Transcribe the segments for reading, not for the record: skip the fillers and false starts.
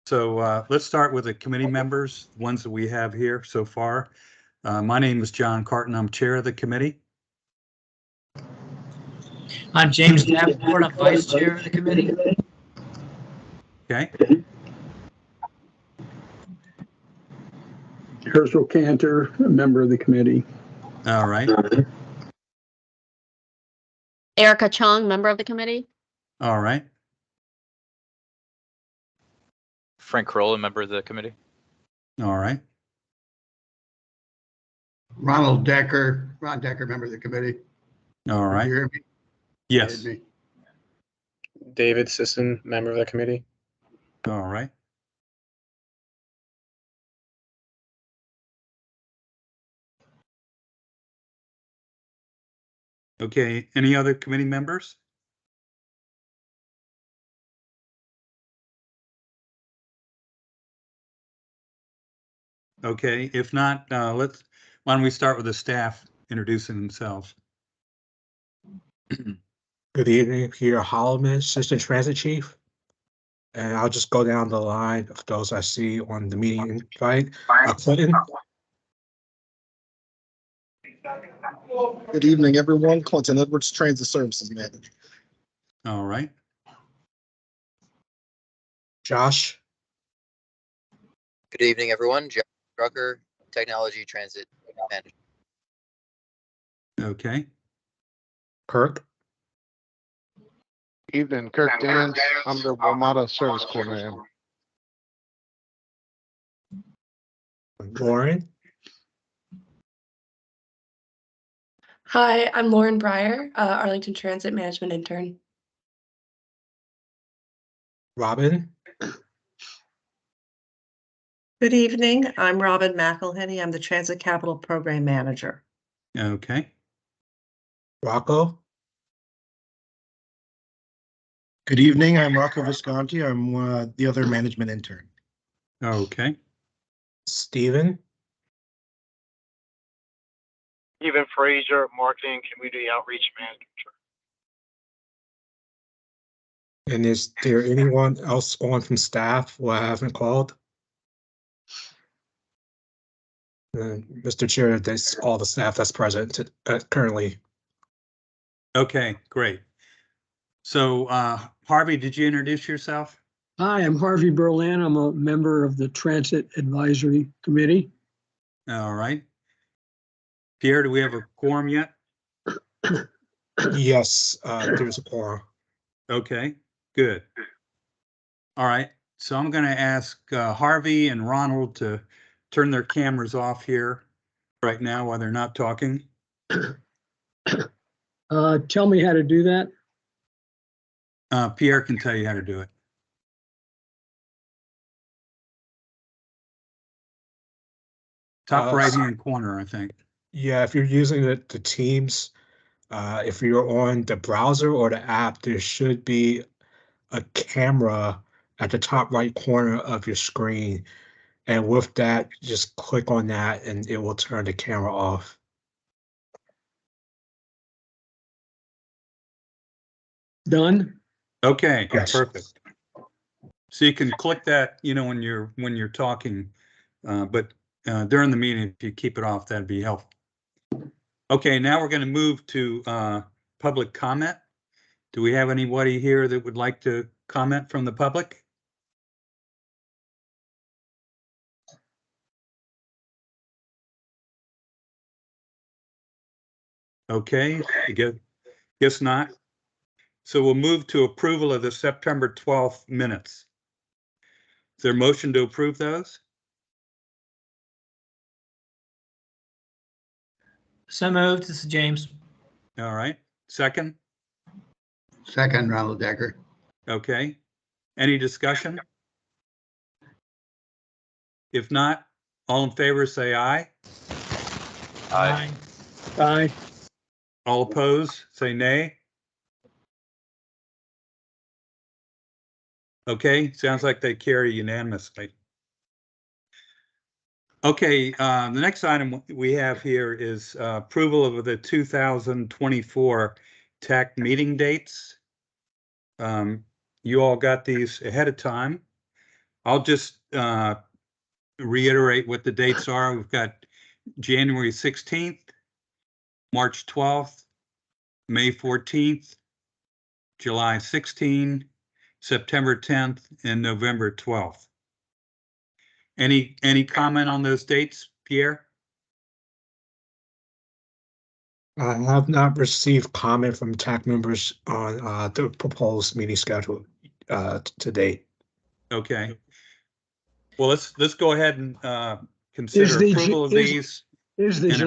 So let's start with the committee members, ones that we have here so far. My name is John Carton. I'm chair of the committee. I'm James Davenport. I'm vice chair of the committee. Okay. Herschel Cantor, a member of the committee. All right. Erica Chung, member of the committee. All right. Frank Kroll, a member of the committee. All right. Ron Decker, member of the committee. All right. You hear me? Yes. You heard me? David Sisson, member of the committee. All right. Okay. Any other committee members? Okay. If not, why don't we start with the staff introducing themselves? Good evening, Peter Holloman, Assistant Transit Chief. And I'll just go down the line of those I see on the meeting invite. Clinton. Good evening, everyone. Clinton Edwards, Transit Services Manager. All right. Josh. Good evening, everyone. Jeff Drucker, Technology Transit Manager. Okay. Kirk. Evening, Kirk Dance. I'm the WMATA Service Coordinator. Lauren. Hi, I'm Lauren Breyer, Arlington Transit Management Intern. Robin. Good evening. I'm Robin McElhenney. I'm the Transit Capital Program Manager. Okay. Rocco. Good evening. I'm Rocco Visconti. I'm the other management intern. Okay. Stephen. Stephen Frazier, Marketing Community Outreach Manager. And is there anyone else on from staff who I haven't called? Mr. Chair, that's all the staff that's present currently. Okay, great. So Harvey, did you introduce yourself? Hi, I'm Harvey Berlin. I'm a member of the Transit Advisory Committee. All right. Pierre, do we have a quorum yet? Yes, there's a quorum. Okay, good. All right, so I'm going to ask Harvey and Ronald to turn their cameras off here right now while they're not talking. Tell me how to do that. Pierre can tell you how to do it. Top right-hand corner, I think. Yeah, if you're using the Teams, if you're on the browser or the app, there should be a camera at the top right corner of your screen. And with that, just click on that and it will turn the camera off. Done? Okay, yes. Perfect. So you can click that, when you're talking, but during the meeting, if you keep it off, that'd be helpful. Okay, now we're going to move to public comment. Do we have anybody here that would like to comment from the public? Okay, guess not. So we'll move to approval of the September 12th minutes. Is there a motion to approve those? So moved. This is James. All right. Second? Second, Ronald Decker. Okay. Any discussion? If not, all in favor say aye. Aye. Aye. All opposed say nay. Okay, sounds like they carry unanimously. Okay, the next item we have here is approval of the 2024 TAC meeting dates. You all got these ahead of time. I'll just reiterate what the dates are. We've got January 16th, March 12th, May 14th, July 16th, September 10th, and November 12th. Any comment on those dates, Pierre? I have not received comment from TAC members on the proposed meeting schedule to date. Okay. Well, let's go ahead and consider approval of these. Is the And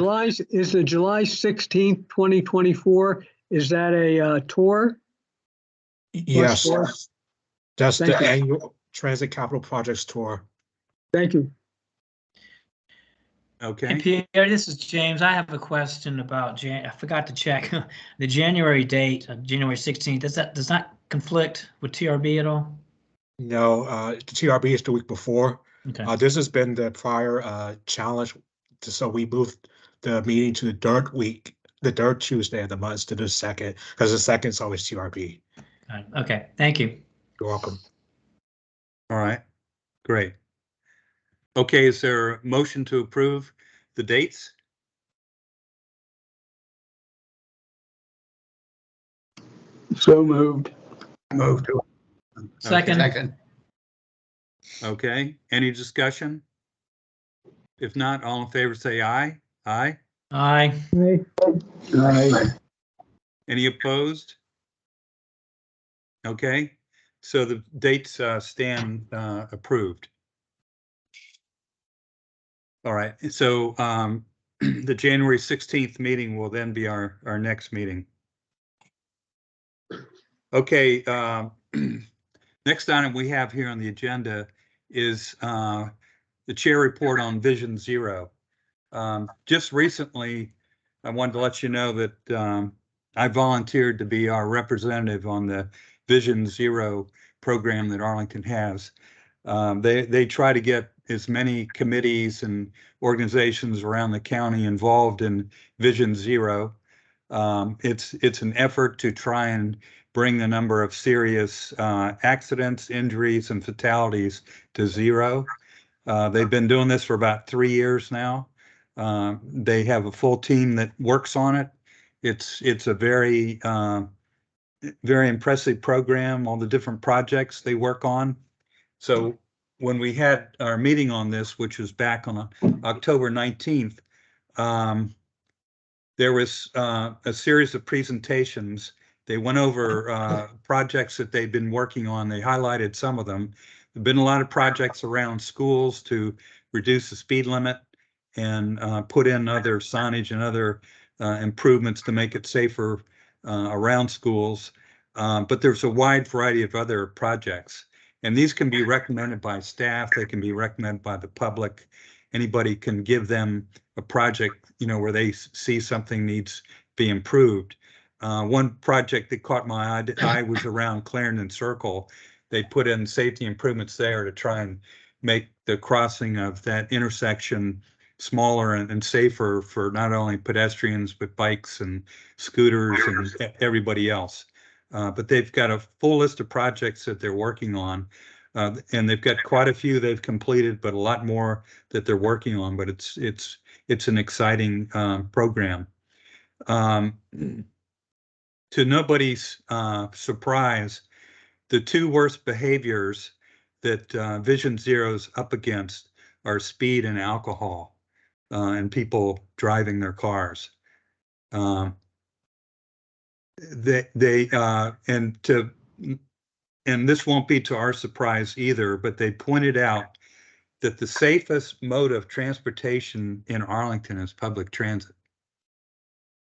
if- July 16th, 2024, is that a tour? Yes, tour? that's Thank the you. annual Transit Capital Projects Tour. Thank you. Okay. Hey, Pierre, this is James. I have a question about I forgot to check the January date, January 16th. Does that conflict with TRB at all? No, the TRB is the week before. Okay. This has been the prior challenge, so we moved the meeting to the third Tuesday of the month to the second, because the second is always TRB. Okay, thank you. You're welcome. All right, great. Okay, is there a motion to approve the dates? So moved. Moved. Second. Second. Okay, any discussion? If not, all in favor say aye. Aye. Aye. Aye. Any opposed? Okay, so the dates stand approved. All right, so the January 16th meeting will then be our next meeting. Okay, next item we have here on the agenda is the chair report on Vision Zero. Just recently, I wanted to let you know that I volunteered to be our representative on the Vision Zero program that Arlington has. They try to get as many committees and organizations around the county involved in Vision Zero. It's an effort to try and bring the number of serious accidents, injuries, and fatalities to zero. They've been doing this for about 3 years now. They have a full team that works on it. It's a very impressive program, all the different projects they work on. So when we had our meeting on this, which was back on October 19th, there was a series of presentations. They went over projects that they've been working on. They highlighted some of them. There've been a lot of projects around schools to reduce the speed limit and put in other signage and other improvements to make it safer around schools. But there's a wide variety of other projects. And these can be recommended by staff. They can be recommended by the public. Anybody can give them a project, where they see something needs to be improved. One project that caught my eye was around Clarendon Circle. They put in safety improvements there to try and make the crossing of that intersection smaller and safer for not only pedestrians, but bikes and scooters and everybody else. But they've got a full list of projects that they're working on. And they've got quite a few they've completed, but a lot more that they're working on. But it's an exciting program. To nobody's surprise, the two worst behaviors that Vision Zero's up against are speed and alcohol, and people driving their cars. And this won't be to our surprise either, but they pointed out that the safest mode of transportation in Arlington is public transit.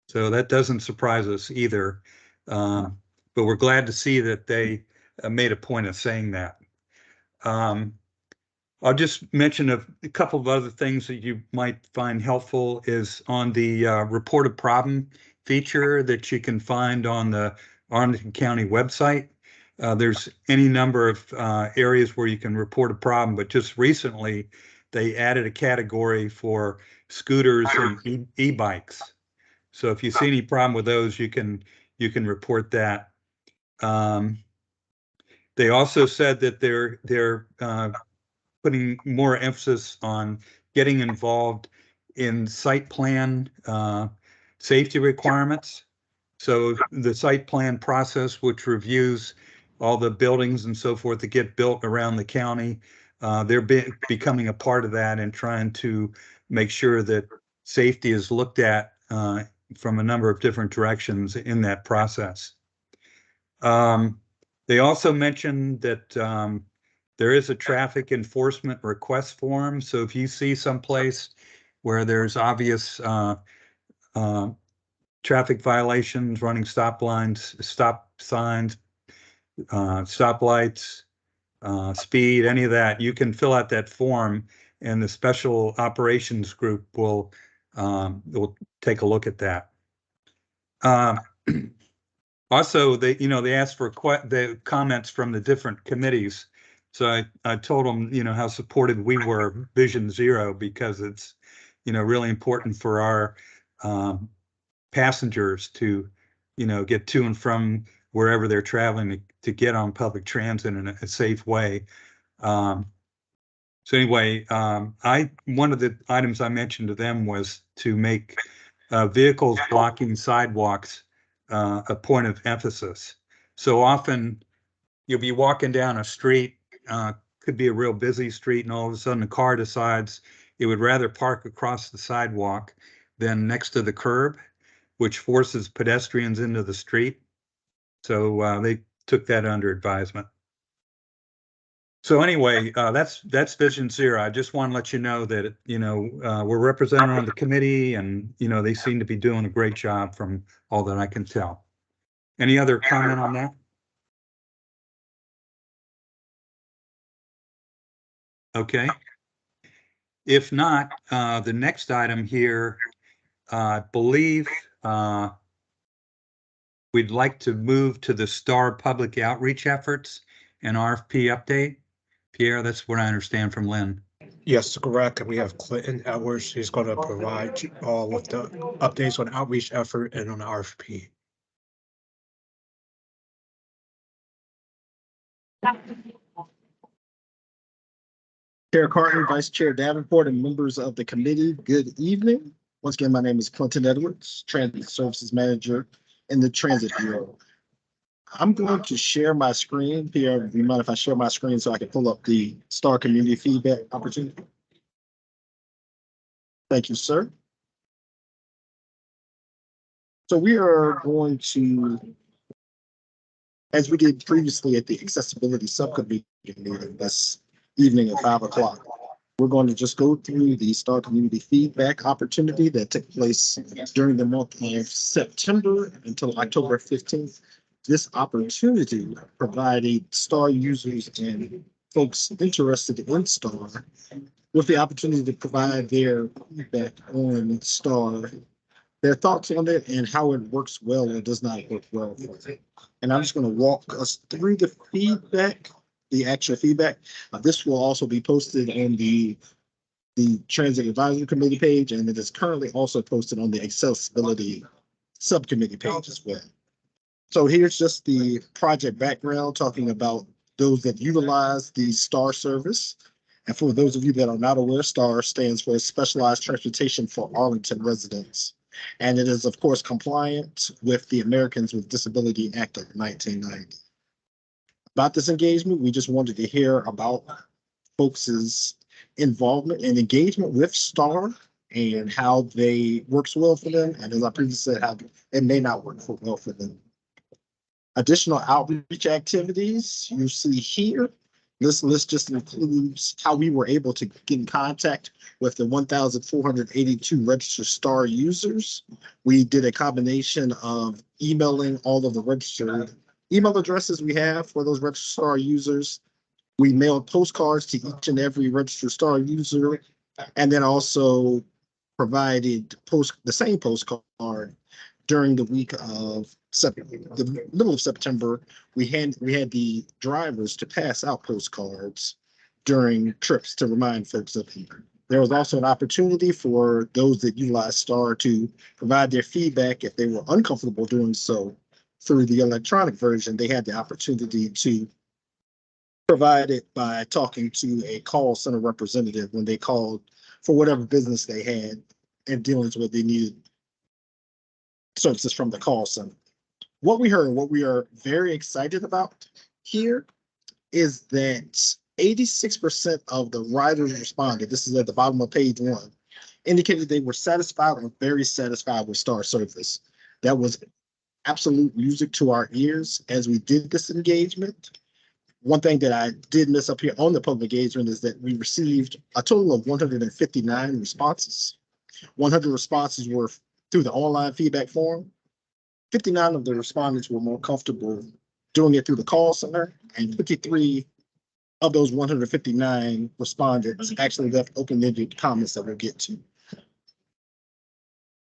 So that doesn't surprise us either, but we're glad to see that they made a point of saying that. I'll just mention a couple of other things that you might find helpful is on the report a problem feature that you can find on the Arlington County website. There's any number of areas where you can report a problem, but just recently they added a category for scooters and e-bikes. So if you see any problem with those, you can report that. They also said that they're putting more emphasis on getting involved in site plan safety requirements. So the site plan process, which reviews all the buildings and so forth that get built around the county, they're becoming a part of that and trying to make sure that safety is looked at from a number of different directions in that process. They also mentioned that there is a traffic enforcement request form. So if you see someplace where there's obvious traffic violations, running stop lines, stop signs, stoplights, speed, any of that, you can fill out that form and the special operations group will take a look at that. Also, they asked for the comments from the different committees. So I told them, how supportive we were of Vision Zero, because it's, really important for our passengers to, get to and from wherever they're traveling to get on public transit in a safe way. So anyway, one of the items I mentioned to them was to make vehicles blocking sidewalks a point of emphasis. So often you'll be walking down a street, could be a real busy street, and all of a sudden a car decides it would rather park across the sidewalk than next to the curb, which forces pedestrians into the street. So they took that under advisement. So anyway, that's Vision Zero. I just want to let you know that, we're represented on the committee and, they seem to be doing a great job from all that I can tell. Any other comment on that? Okay. If not, the next item here, I believe we'd like to move to the STAR public outreach efforts and RFP update. Pierre, that's what I understand from Lynn. Yes, correct. And we have Clinton Edwards. He's going to provide you all with the updates on outreach effort and on the RFP. Chair Carton, Vice Chair Davenport, and members of the committee, good evening. Once again, my name is Clinton Edwards, Transit Services Manager in the Transit Bureau. I'm going to share my screen. Pierre, do you mind if I share my screen so I can pull up the STAR community feedback opportunity? Thank you, sir. So we are going to, as we did previously at the accessibility subcommittee meeting this evening at 5 o'clock, we're going to just go through the STAR community feedback opportunity that took place during the month of September until October 15th. This opportunity provided STAR users and folks interested in STAR with the opportunity to provide their feedback on STAR, their thoughts on it, and how it works well or does not work well for them. And I'm just going to walk us through the feedback, the actual feedback. This will also be posted on the Transit Advisory Committee page, and it is currently also posted on the Accessibility Subcommittee page as well. So here's just the project background, talking about those that utilize the STAR service. And for those of you that are not aware, STAR stands for Specialized Transportation for Arlington Residents. And it is, of course, compliant with the Americans with Disability Act of 1990. About this engagement, we just wanted to hear about folks' involvement and engagement with STAR and how they works well for them. And as I previously said, how it may not work well for them. Additional outreach activities you see here. This list just includes how we were able to get in contact with the 1,482 registered STAR users. We did a combination of emailing all of the registered email addresses we have for those registered STAR users. We mailed postcards to each and every registered STAR user, and then also provided the same postcard during the week of the middle of September. We had the drivers to pass out postcards during trips to remind folks of it. There was also an opportunity for those that utilize STAR to provide their feedback if they were uncomfortable doing so through the electronic version. They had the opportunity to provided by talking to a call center representative when they called for whatever business they had and dealings with they needed services from the call center. What we heard, what we are very excited about here is that 86% of the riders responded, this is at the bottom of page 1, indicated they were satisfied or very satisfied with Star Service. That was absolute music to our ears as we did this engagement. One thing that I did miss up here on the public engagement is that we received a total of 159 responses. 100 responses were through the online feedback form. 59 of the respondents were more comfortable doing it through the call center, and 53 of those 159 respondents actually left open-ended comments that we'll get to.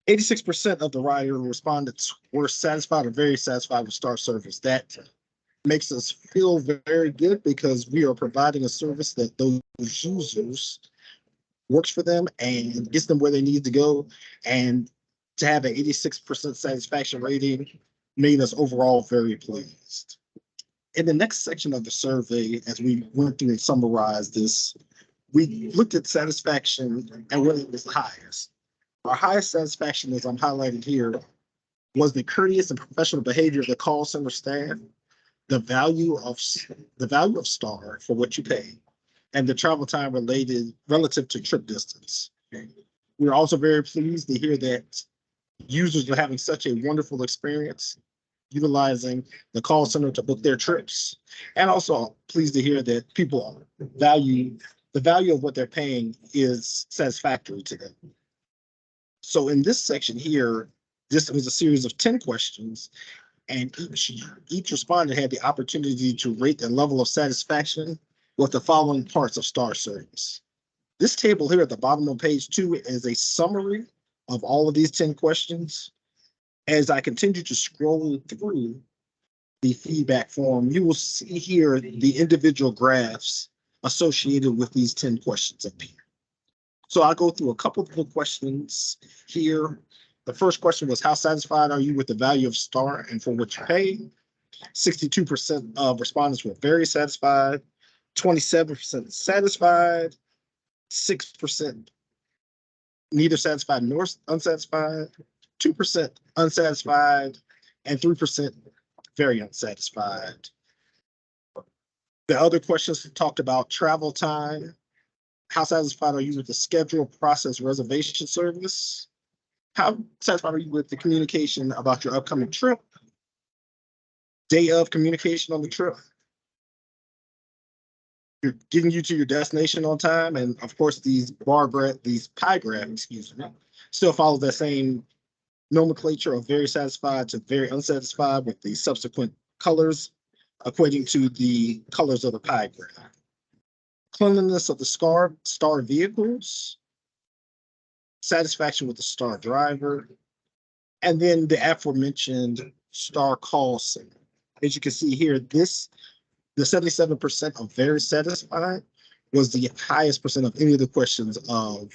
86% of the rider respondents were satisfied or very satisfied with Star Service. That makes us feel very good because we are providing a service that those users works for them and gets them where they need to go. And to have an 86% satisfaction rating made us overall very pleased. In the next section of the survey, as we went through and summarized this, we looked at satisfaction and where it was the highest. Our highest satisfaction, as I'm highlighting here, was the courteous and professional behavior of the call center staff, the value of Star for what you pay, and the travel time relative to trip distance. We're also very pleased to hear that users are having such a wonderful experience utilizing the call center to book their trips, and also pleased to hear that people value the value of what they're paying is satisfactory to them. So in this section here, this was a series of 10 questions, and each respondent had the opportunity to rate their level of satisfaction with the following parts of Star Service. This table here at the bottom of page 2 is a summary of all of these 10 questions. As I continue to scroll through the feedback form, you will see here the individual graphs associated with these 10 questions up here. So I'll go through a couple of the questions here. The first question was, how satisfied are you with the value of Star and for what you pay? 62% of respondents were very satisfied, 27% satisfied, 6% neither satisfied nor unsatisfied, 2% unsatisfied, and 3% very unsatisfied. The other questions talked about travel time. How satisfied are you with the schedule, process, reservation service? How satisfied are you with the communication about your upcoming trip? Day of communication on the trip? You're getting you to your destination on time, and of course these pie graphs, still follow that same nomenclature of very satisfied to very unsatisfied, with the subsequent colors equating to the colors of the pie graph. Cleanliness of the Star vehicles, satisfaction with the Star driver, and then the aforementioned Star call center. As you can see here, the 77% of very satisfied was the highest percent of any of the questions of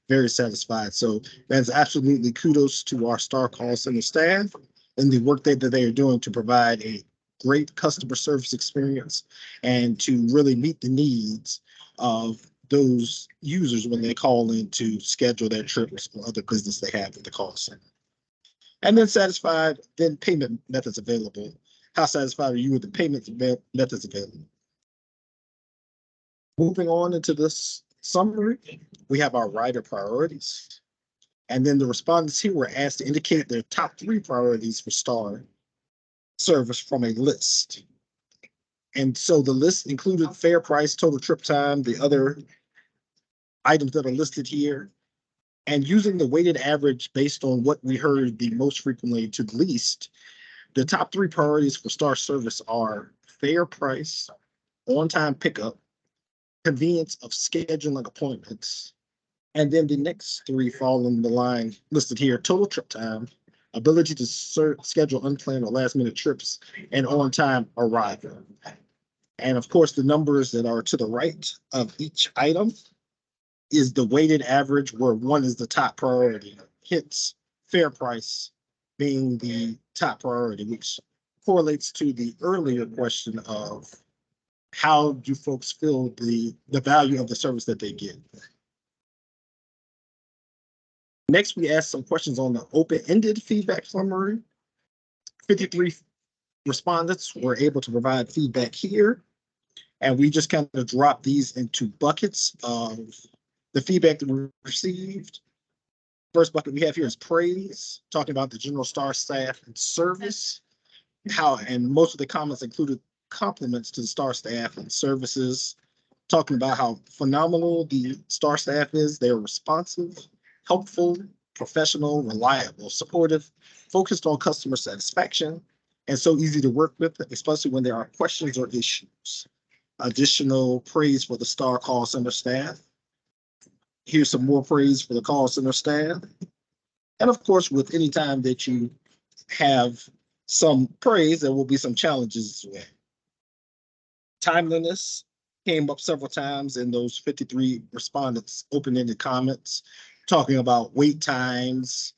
very satisfied. So that's absolutely kudos to our Star call center staff and the work that they are doing to provide a great customer service experience and to really meet the needs of those users when they call in to schedule their trips or other business they have at the call center. And then satisfied, then payment methods available. How satisfied are you with the payment methods available? Moving on into this summary, we have our rider priorities. And then the respondents here were asked to indicate their top 3 priorities for Star service from a list. And so the list included fare price, total trip time, the other items that are listed here. And using the weighted average based on what we heard the most frequently to the least, the top 3 priorities for Star service are fare price, on-time pickup, convenience of scheduling appointments, and then the next 3 fall in the line listed here: total trip time, ability to schedule unplanned or last-minute trips, and on-time arrival. And of course, the numbers that are to the right of each item is the weighted average, where 1 is the top priority, hence fare price being the top priority, which correlates to the earlier question of how do folks feel the value of the service that they get? Next, we asked some questions on the open-ended feedback summary. 53 respondents were able to provide feedback here, and we just kind of dropped these into buckets of the feedback that we received. First bucket we have here is praise, talking about the general STAR staff and service. And most of the comments included compliments to the STAR staff and services, talking about how phenomenal the STAR staff is. They're responsive, helpful, professional, reliable, supportive, focused on customer satisfaction, and so easy to work with, especially when there are questions or issues. Additional praise for the STAR call center staff. Here's some more praise for the call center staff. And of course, with any time that you have some praise, there will be some challenges as well. Timeliness came up several times in those 53 respondents' open-ended comments, talking about wait times.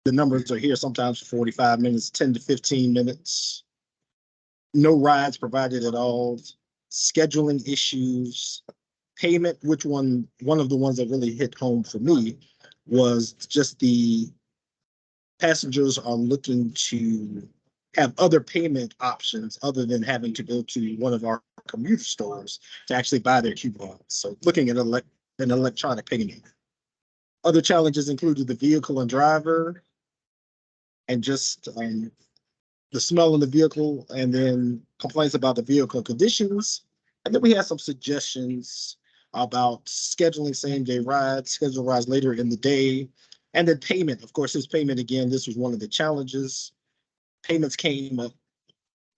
The numbers are here sometimes for 45 minutes, 10 to 15 minutes. No rides provided at all. Scheduling issues. Payment, which one of the ones that really hit home for me was just the passengers are looking to have other payment options other than having to go to one of our commuter stores to actually buy their coupons. So looking at an electronic payment. Other challenges included the vehicle and driver, and just the smell in the vehicle, and then complaints about the vehicle conditions. And then we had some suggestions about scheduling same-day rides, schedule rides later in the day, and then payment. Of course, his payment, again, this was one of the challenges. Payments came up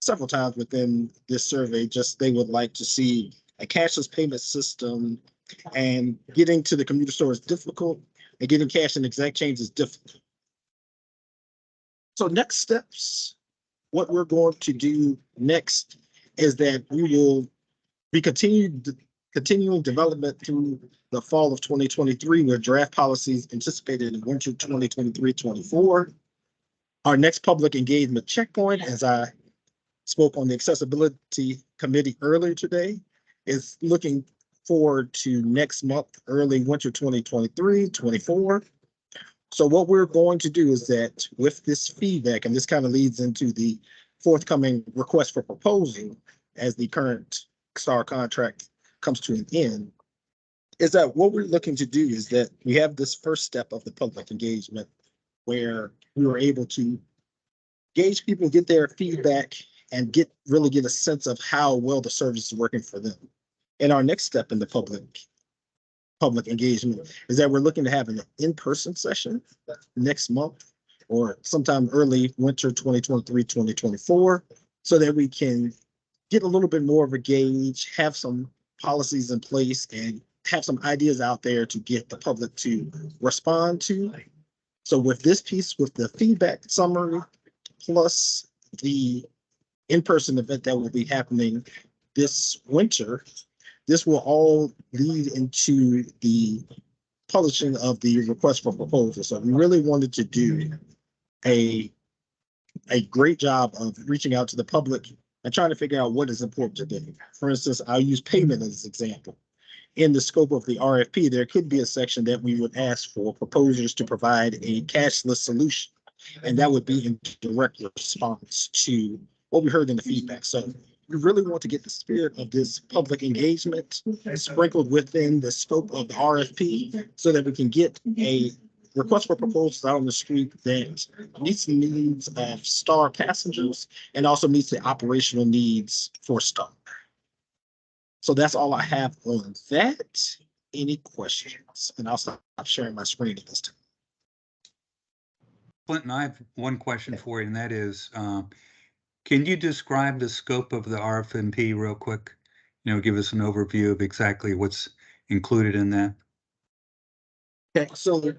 several times within this survey. Just they would like to see a cashless payment system, and getting to the commuter store is difficult, and getting cash and exact change is difficult. So next steps, what we're going to do next is that we will be continuing development through the fall of 2023 with draft policies anticipated in winter 2023-24. Our next public engagement checkpoint, as I spoke on the accessibility committee earlier today, is looking forward to next month, early winter 2023-24. So what we're going to do is that with this feedback, and this kind of leads into the forthcoming request for proposal as the current STAR contract comes to an end, is that what we're looking to do is that we have this first step of the public engagement where we were able to gauge people, get their feedback, and really get a sense of how well the service is working for them. And our next step in the public engagement is that we're looking to have an in-person session next month or sometime early winter 2023-2024, so that we can get a little bit more of a gauge, have some policies in place, and have some ideas out there to get the public to respond to. So with this piece, with the feedback summary, plus the in-person event that will be happening this winter, this will all lead into the publishing of the request for proposal. So we really wanted to do a great job of reaching out to the public and trying to figure out what is important to them. For instance, I'll use payment as an example. In the scope of the RFP, there could be a section that we would ask for proposers to provide a cashless solution, and that would be in direct response to what we heard in the feedback. So we really want to get the spirit of this public engagement sprinkled within the scope of the RFP so that we can get a request for proposals out on the street that meets the needs of STAR passengers and also meets the operational needs for STAR. So that's all I have on that. Any questions? And I'll stop sharing my screen at this time. Clinton, I have one question for you, and that is, can you describe the scope of the RFP real quick? You know, give us an overview of exactly what's included in that. Okay, so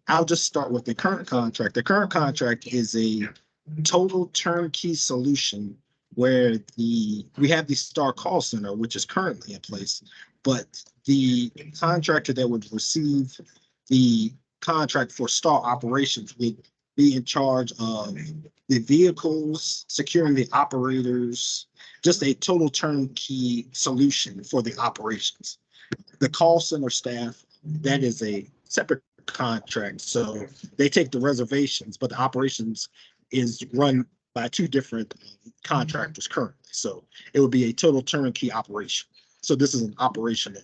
I'll just start with the current contract. The current contract is a total turnkey solution where we have the STAR call center, which is currently in place, but the contractor that would receive the contract for STAR operations would be in charge of the vehicles, securing the operators, just a total turnkey solution for the operations. The call center staff, that is a separate contract. So they take the reservations, but the operations is run by two different contractors currently. So it would be a total turnkey operation. So this is an operational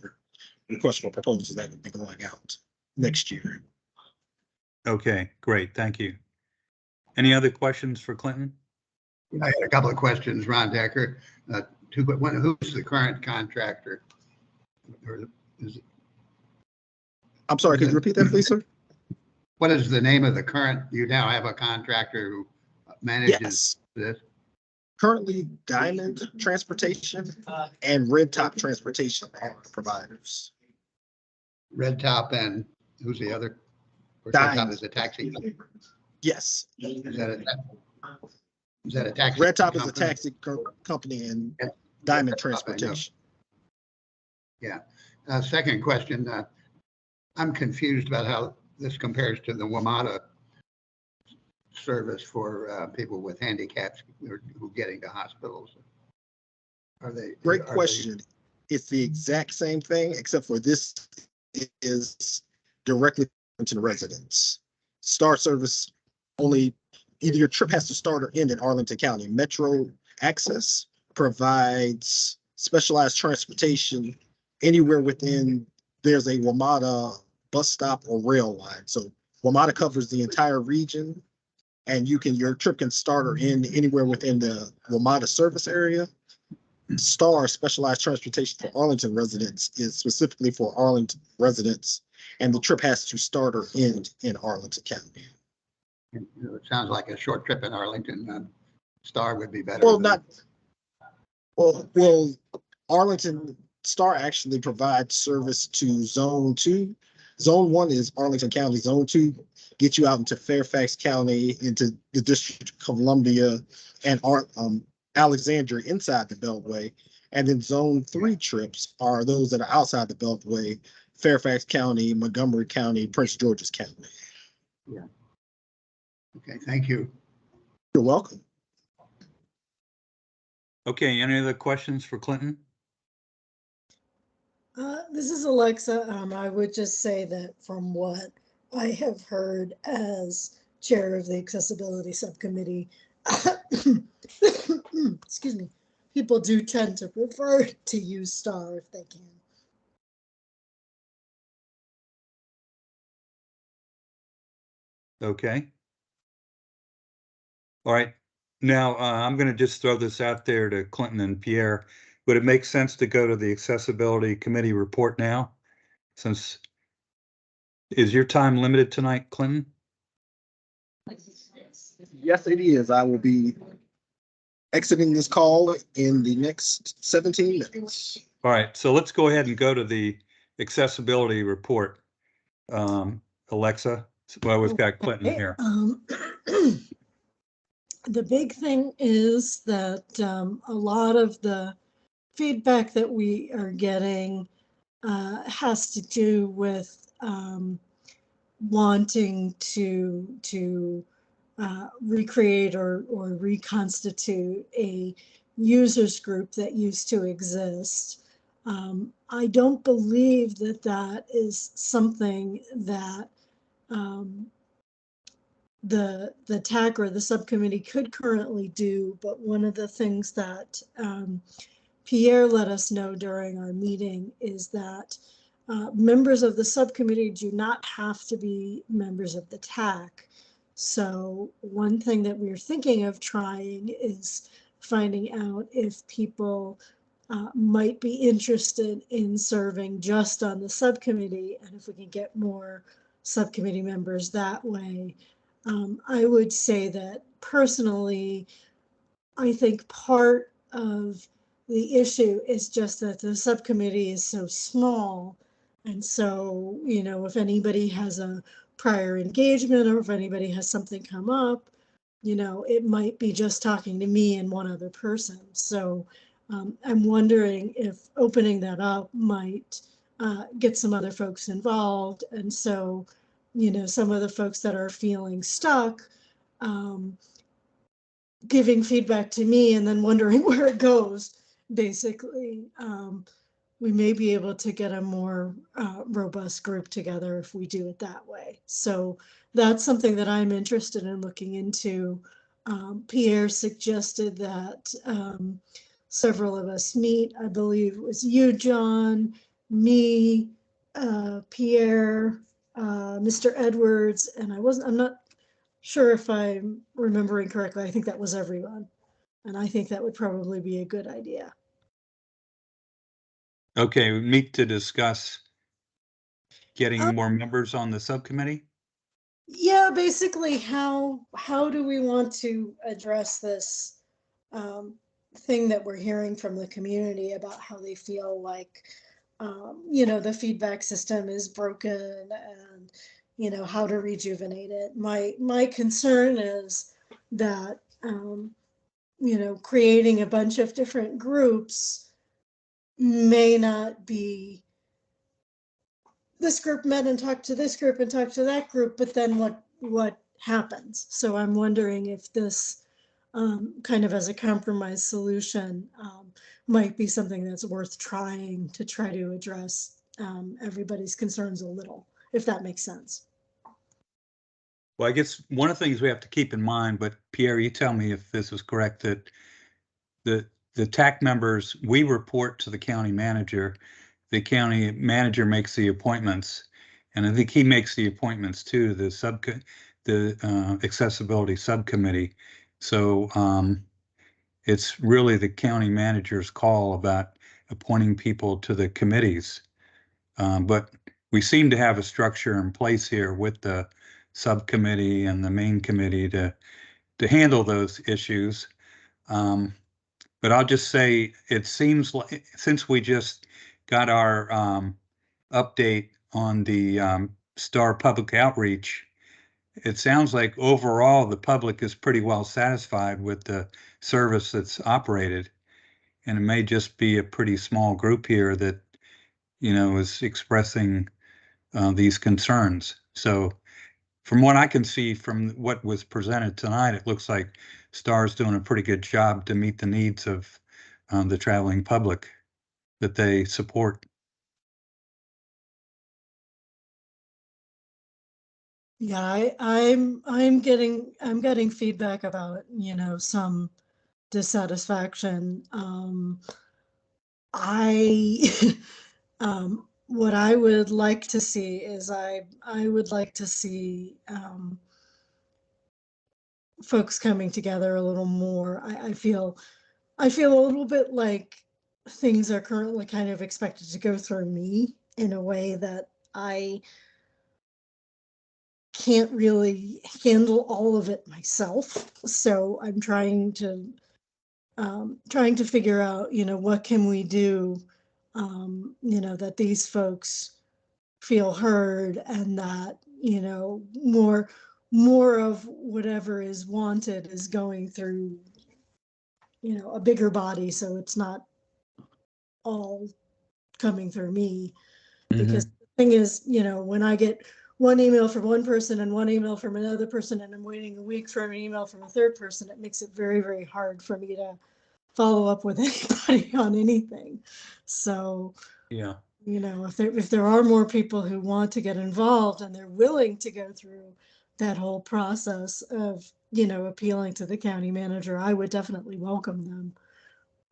request for proposals that would be going out next year. Okay, great. Thank you. Any other questions for Clinton? I had a couple of questions, Ron Decker. Who's the current contractor? Or is it, I'm sorry, could you repeat that, please, sir? what is the name of the current, you now have a contractor who manages this? Currently, Diamond Transportation and Red Top Transportation are providers. Red Top and who's the other? Red Top is a taxi company. Yes. Is that a taxi? Red Top company? is a taxi company and Diamond Transportation. Yeah. Second question. I'm confused about how this compares to the WMATA service for people with handicaps who getting to hospitals. Great question. It's the exact same thing, except for this is directly to the residents. Star service only, either your trip has to start or end in Arlington County. Metro Access provides specialized transportation anywhere within, there's a WMATA bus stop or rail line. So WMATA covers the entire region, and your trip can start or end anywhere within the WMATA service area. Star Specialized Transportation for Arlington residents is specifically for Arlington residents, and the trip has to start or end in Arlington County. It sounds like a short trip in Arlington. Star would be better. Well, Arlington Star actually provides service to Zone 2. Zone 1 is Arlington County. Zone 2 gets you out into Fairfax County, into the District of Columbia, and Alexandria inside the Beltway. And then Zone 3 trips are those that are outside the Beltway, Fairfax County, Montgomery County, Prince George's County. Yeah. Okay, thank you. You're welcome. Okay, any other questions for Clinton? This is Alexa. I would just say that from what I have heard as chair of the accessibility subcommittee, excuse me, people do tend to prefer to use Star if they can. Okay. All right. Now, I'm going to just throw this out there to Clinton and Pierre. Would it make sense to go to the Accessibility Committee report now? Is your time limited tonight, Clinton? Yes, it is. I will be exiting this call in the next 17 minutes. All right, so let's go ahead and go to the accessibility report. Alexa, well, we've got Clinton here. The big thing is that a lot of the feedback that we are getting has to do with wanting to recreate or reconstitute a users group that used to exist. I don't believe that that is something that the TAC or the subcommittee could currently do, but one of the things that Pierre let us know during our meeting is that members of the subcommittee do not have to be members of the TAC. So one thing that we're thinking of trying is finding out if people might be interested in serving just on the subcommittee, and if we can get more subcommittee members that way. I would say that personally, I think part of the issue is just that the subcommittee is so small. And so, you know, if anybody has a prior engagement or if anybody has something come up, you know, it might be just talking to me and one other person. So I'm wondering if opening that up might get some other folks involved. And so, you know, some of the folks that are feeling stuck giving feedback to me and then wondering where it goes, basically. We may be able to get a more robust group together if we do it that way. So that's something that I'm interested in looking into. Pierre suggested that several of us meet. I believe it was you, John, me, Pierre, Mr. Edwards, and I'm not sure if I'm remembering correctly. I think that was everyone. And I think that would probably be a good idea. Okay, we meet to discuss getting more members on the subcommittee. Yeah, basically, how do we want to address this thing that we're hearing from the community about how they feel like, the feedback system is broken, and how to rejuvenate it. My concern is that creating a bunch of different groups may not be, this group met and talked to this group and talked to that group, but then what happens? So I'm wondering if this kind of as a compromise solution might be something that's worth trying to try to address everybody's concerns a little, if that makes sense. Well, I guess one of the things we have to keep in mind, but Pierre, you tell me if this is correct, that the TAC members, we report to the county manager. The county manager makes the appointments, and I think he makes the appointments to the accessibility subcommittee. So it's really the county manager's call about appointing people to the committees. But we seem to have a structure in place here with the subcommittee and the main committee to handle those issues. But I'll just say, it seems like since we just got our update on the STAR public outreach, it sounds like overall the public is pretty well satisfied with the service that's operated. And it may just be a pretty small group here that, is expressing these concerns. So from what I can see from what was presented tonight, it looks like STAR's doing a pretty good job to meet the needs of the traveling public that they support. Yeah, I'm getting feedback about, some dissatisfaction. What I would like to see is I would like to see folks coming together a little more. I feel a little bit like things are currently kind of expected to go through me in a way that I can't really handle all of it myself. So I'm trying to figure out, what can we do, that these folks feel heard, and that, more of whatever is wanted is going through, a bigger body. So it's not all coming through me. Because the thing is, when I get one email from one person and one email from another person, and I'm waiting a week for an email from a third person, it makes it very, very hard for me to follow up with anybody on anything. So, yeah, if there are more people who want to get involved and they're willing to go through that whole process of, appealing to the county manager, I would definitely welcome them.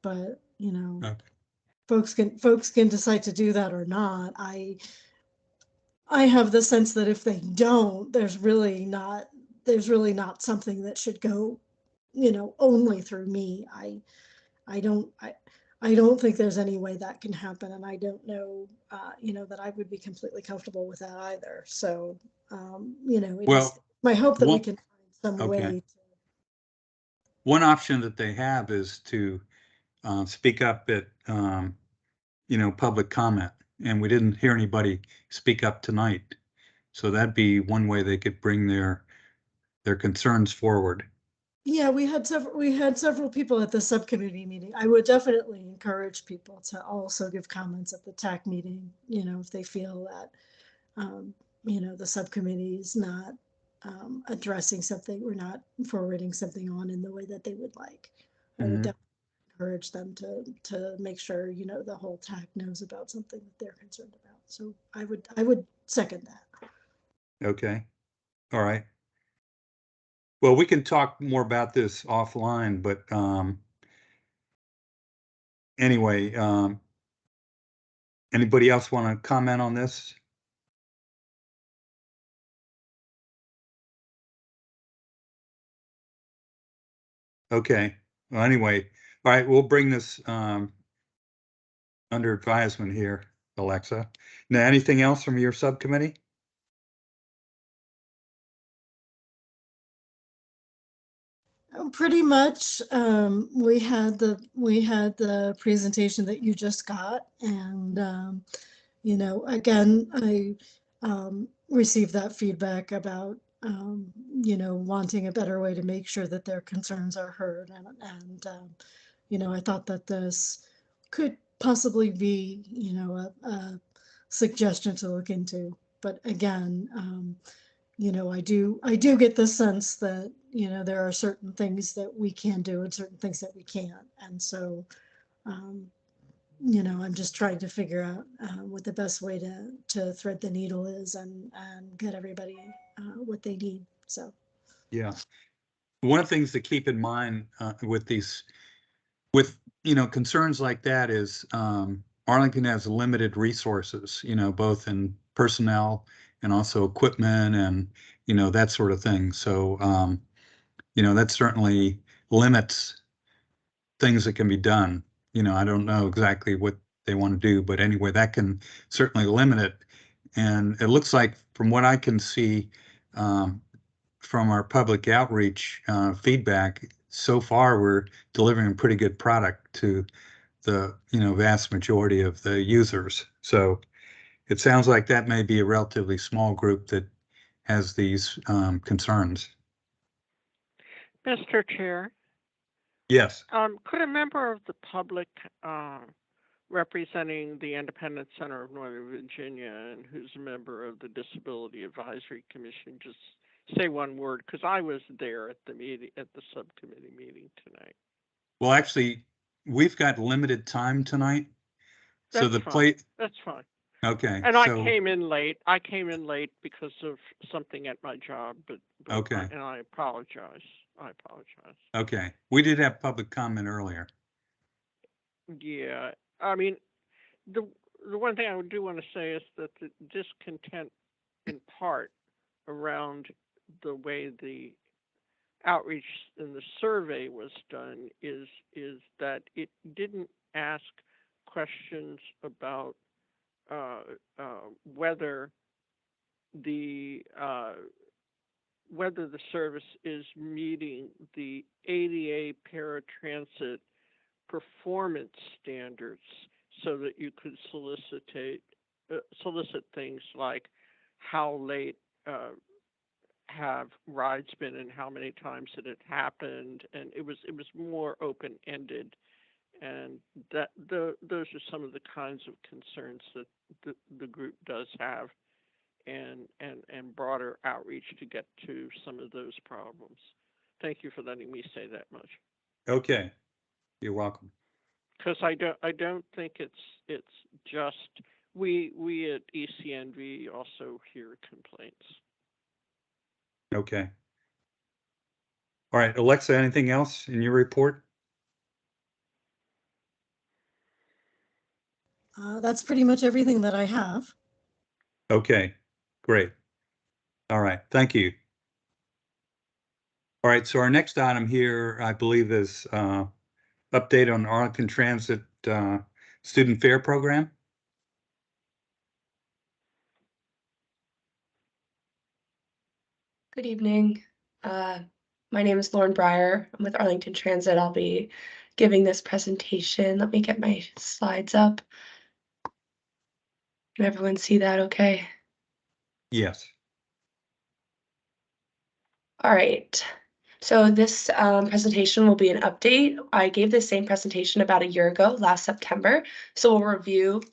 But, okay. folks can decide to do that or not. I have the sense that if they don't, there's really not something that should go, only through me. I don't think there's any way that can happen, and I don't know, that I would be completely comfortable with that either. So, it's my hope that we can find some way. One option that they have is to speak up at, public comment, and we didn't hear anybody speak up tonight. So that'd be one way they could bring their concerns forward. Yeah, we had several people at the subcommittee meeting. I would definitely encourage people to also give comments at the TAC meeting, if they feel that, the subcommittee is not addressing something or not forwarding something on in the way that they would like. I would Mhm. definitely encourage them to make sure, you know, the whole TAC knows about something that they're concerned about. So I would second that. Okay, all right. Well, we can talk more about this offline, but anyway, anybody else want to comment on this? Okay, well, anyway, all right, we'll bring this under advisement here, Alexa. Now, anything else from your subcommittee? Pretty much, we had the presentation that you just got, and you know, again, I received that feedback about you know, wanting a better way to make sure that their concerns are heard, and you know, I thought that this could possibly be, you know, a suggestion to look into. But again, you know, I do get the sense that, you know, there are certain things that we can do and certain things that we can't. And so, you know, I'm just trying to figure out what the best way to thread the needle is and get everybody what they need. So, Yeah. One of the things to keep in mind with these, with, you know, concerns like that is Arlington has limited resources, you know, both in personnel and also equipment and, you know, that sort of thing. So, you know, that certainly limits things that can be done. You know, I don't know exactly what they want to do, but anyway, that can certainly limit it. And it looks like, from what I can see, from our public outreach feedback, so far we're delivering a pretty good product to the, you know, vast majority of the users. So it sounds like that may be a relatively small group that has these concerns. Mr. Chair, Yes. could a member of the public representing the Independent Center of Northern Virginia and who's a member of the Disability Advisory Commission just say one word? Because I was there at the meeting, at the subcommittee meeting tonight. Well, actually, we've got limited time tonight. So That's the fine. plate. That's fine. Okay. And so, I came in late. I came in late because of something at my job, but okay. and I apologize. I apologize. Okay. We did have public comment earlier. Yeah, I mean, the one thing I do want to say is that the discontent, in part, around the way the outreach in the survey was done is that it didn't ask questions about whether the service is meeting the ADA paratransit performance standards, so that you could solicit things like how late have rides been and how many times it had happened, and it was more open-ended, and that those are some of the kinds of concerns that the group does have, and broader outreach to get to some of those problems. Thank you for letting me say that much. Okay. You're welcome. Because I don't think it's just we at ECNV also hear complaints. Okay. All right, Alexa, anything else in your report? that's pretty much everything that I have. Okay, great. All right, thank you. All right, so our next item here, I believe, is update on Arlington Transit student fare program. Good evening. My name is Lauren Breyer. I'm with Arlington Transit. I'll be giving this presentation. Let me get my slides up. Can everyone see that okay? Yes. All right. So this presentation will be an update. I gave the same presentation about a year ago, last September. So we'll review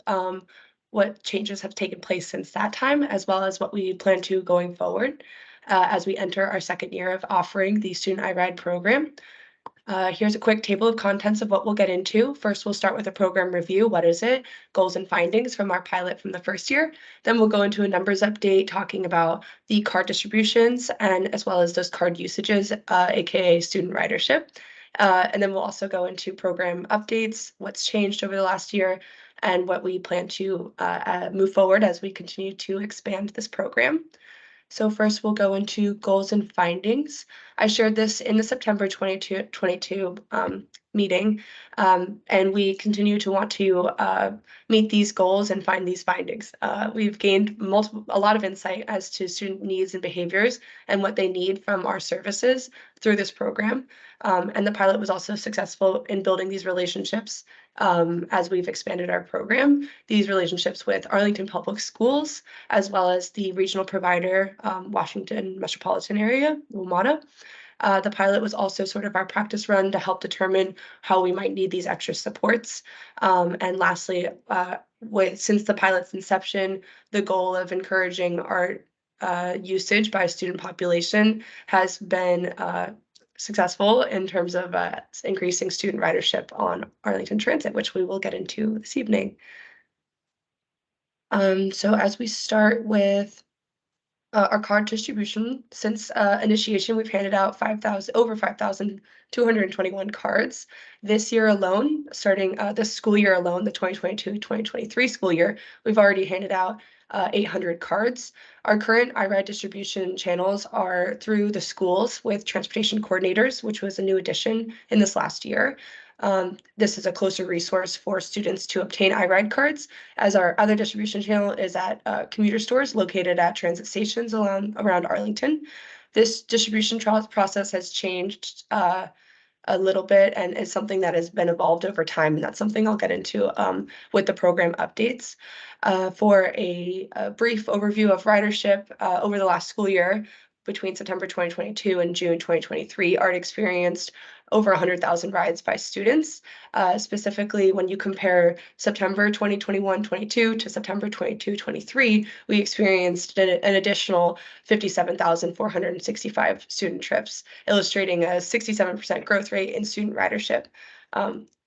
what changes have taken place since that time, as well as what we plan to going forward. as we enter our second year of offering the Student iRide program. Here's a quick table of contents of what we'll get into. First, we'll start with a program review. What is it? Goals and findings from our pilot from the first year. Then we'll go into a numbers update talking about the card distributions and as well as those card usages, aka student ridership. And then we'll also go into program updates, what's changed over the last year, and what we plan to move forward as we continue to expand this program. So first we'll go into goals and findings. I shared this in the September 2022 meeting, and we continue to want to meet these goals and find these findings. We've gained a lot of insight as to student needs and behaviors and what they need from our services through this program. And the pilot was also successful in building these relationships as we've expanded our program, these relationships with Arlington Public Schools, as well as the regional provider, Washington Metropolitan Area, WMATA. The pilot was also sort of our practice run to help determine how we might need these extra supports. And lastly, since the pilot's inception, the goal of encouraging art usage by student population has been successful in terms of increasing student ridership on Arlington Transit, which we will get into this evening. So as we start with our card distribution, since initiation, we've handed out over 5,221 cards. This year alone, starting this school year alone, the 2022-2023 school year, we've already handed out 800 cards. Our current iRide distribution channels are through the schools with transportation coordinators, which was a new addition in this last year. This is a closer resource for students to obtain iRide cards, as our other distribution channel is at commuter stores located at transit stations around Arlington. This distribution process has changed a little bit and is something that has been evolved over time, and that's something I'll get into with the program updates. For a brief overview of ridership over the last school year, between September 2022 and June 2023, ART experienced over 100,000 rides by students. Specifically, when you compare September 2021-22 to September 22-23, we experienced an additional 57,465 student trips, illustrating a 67% growth rate in student ridership,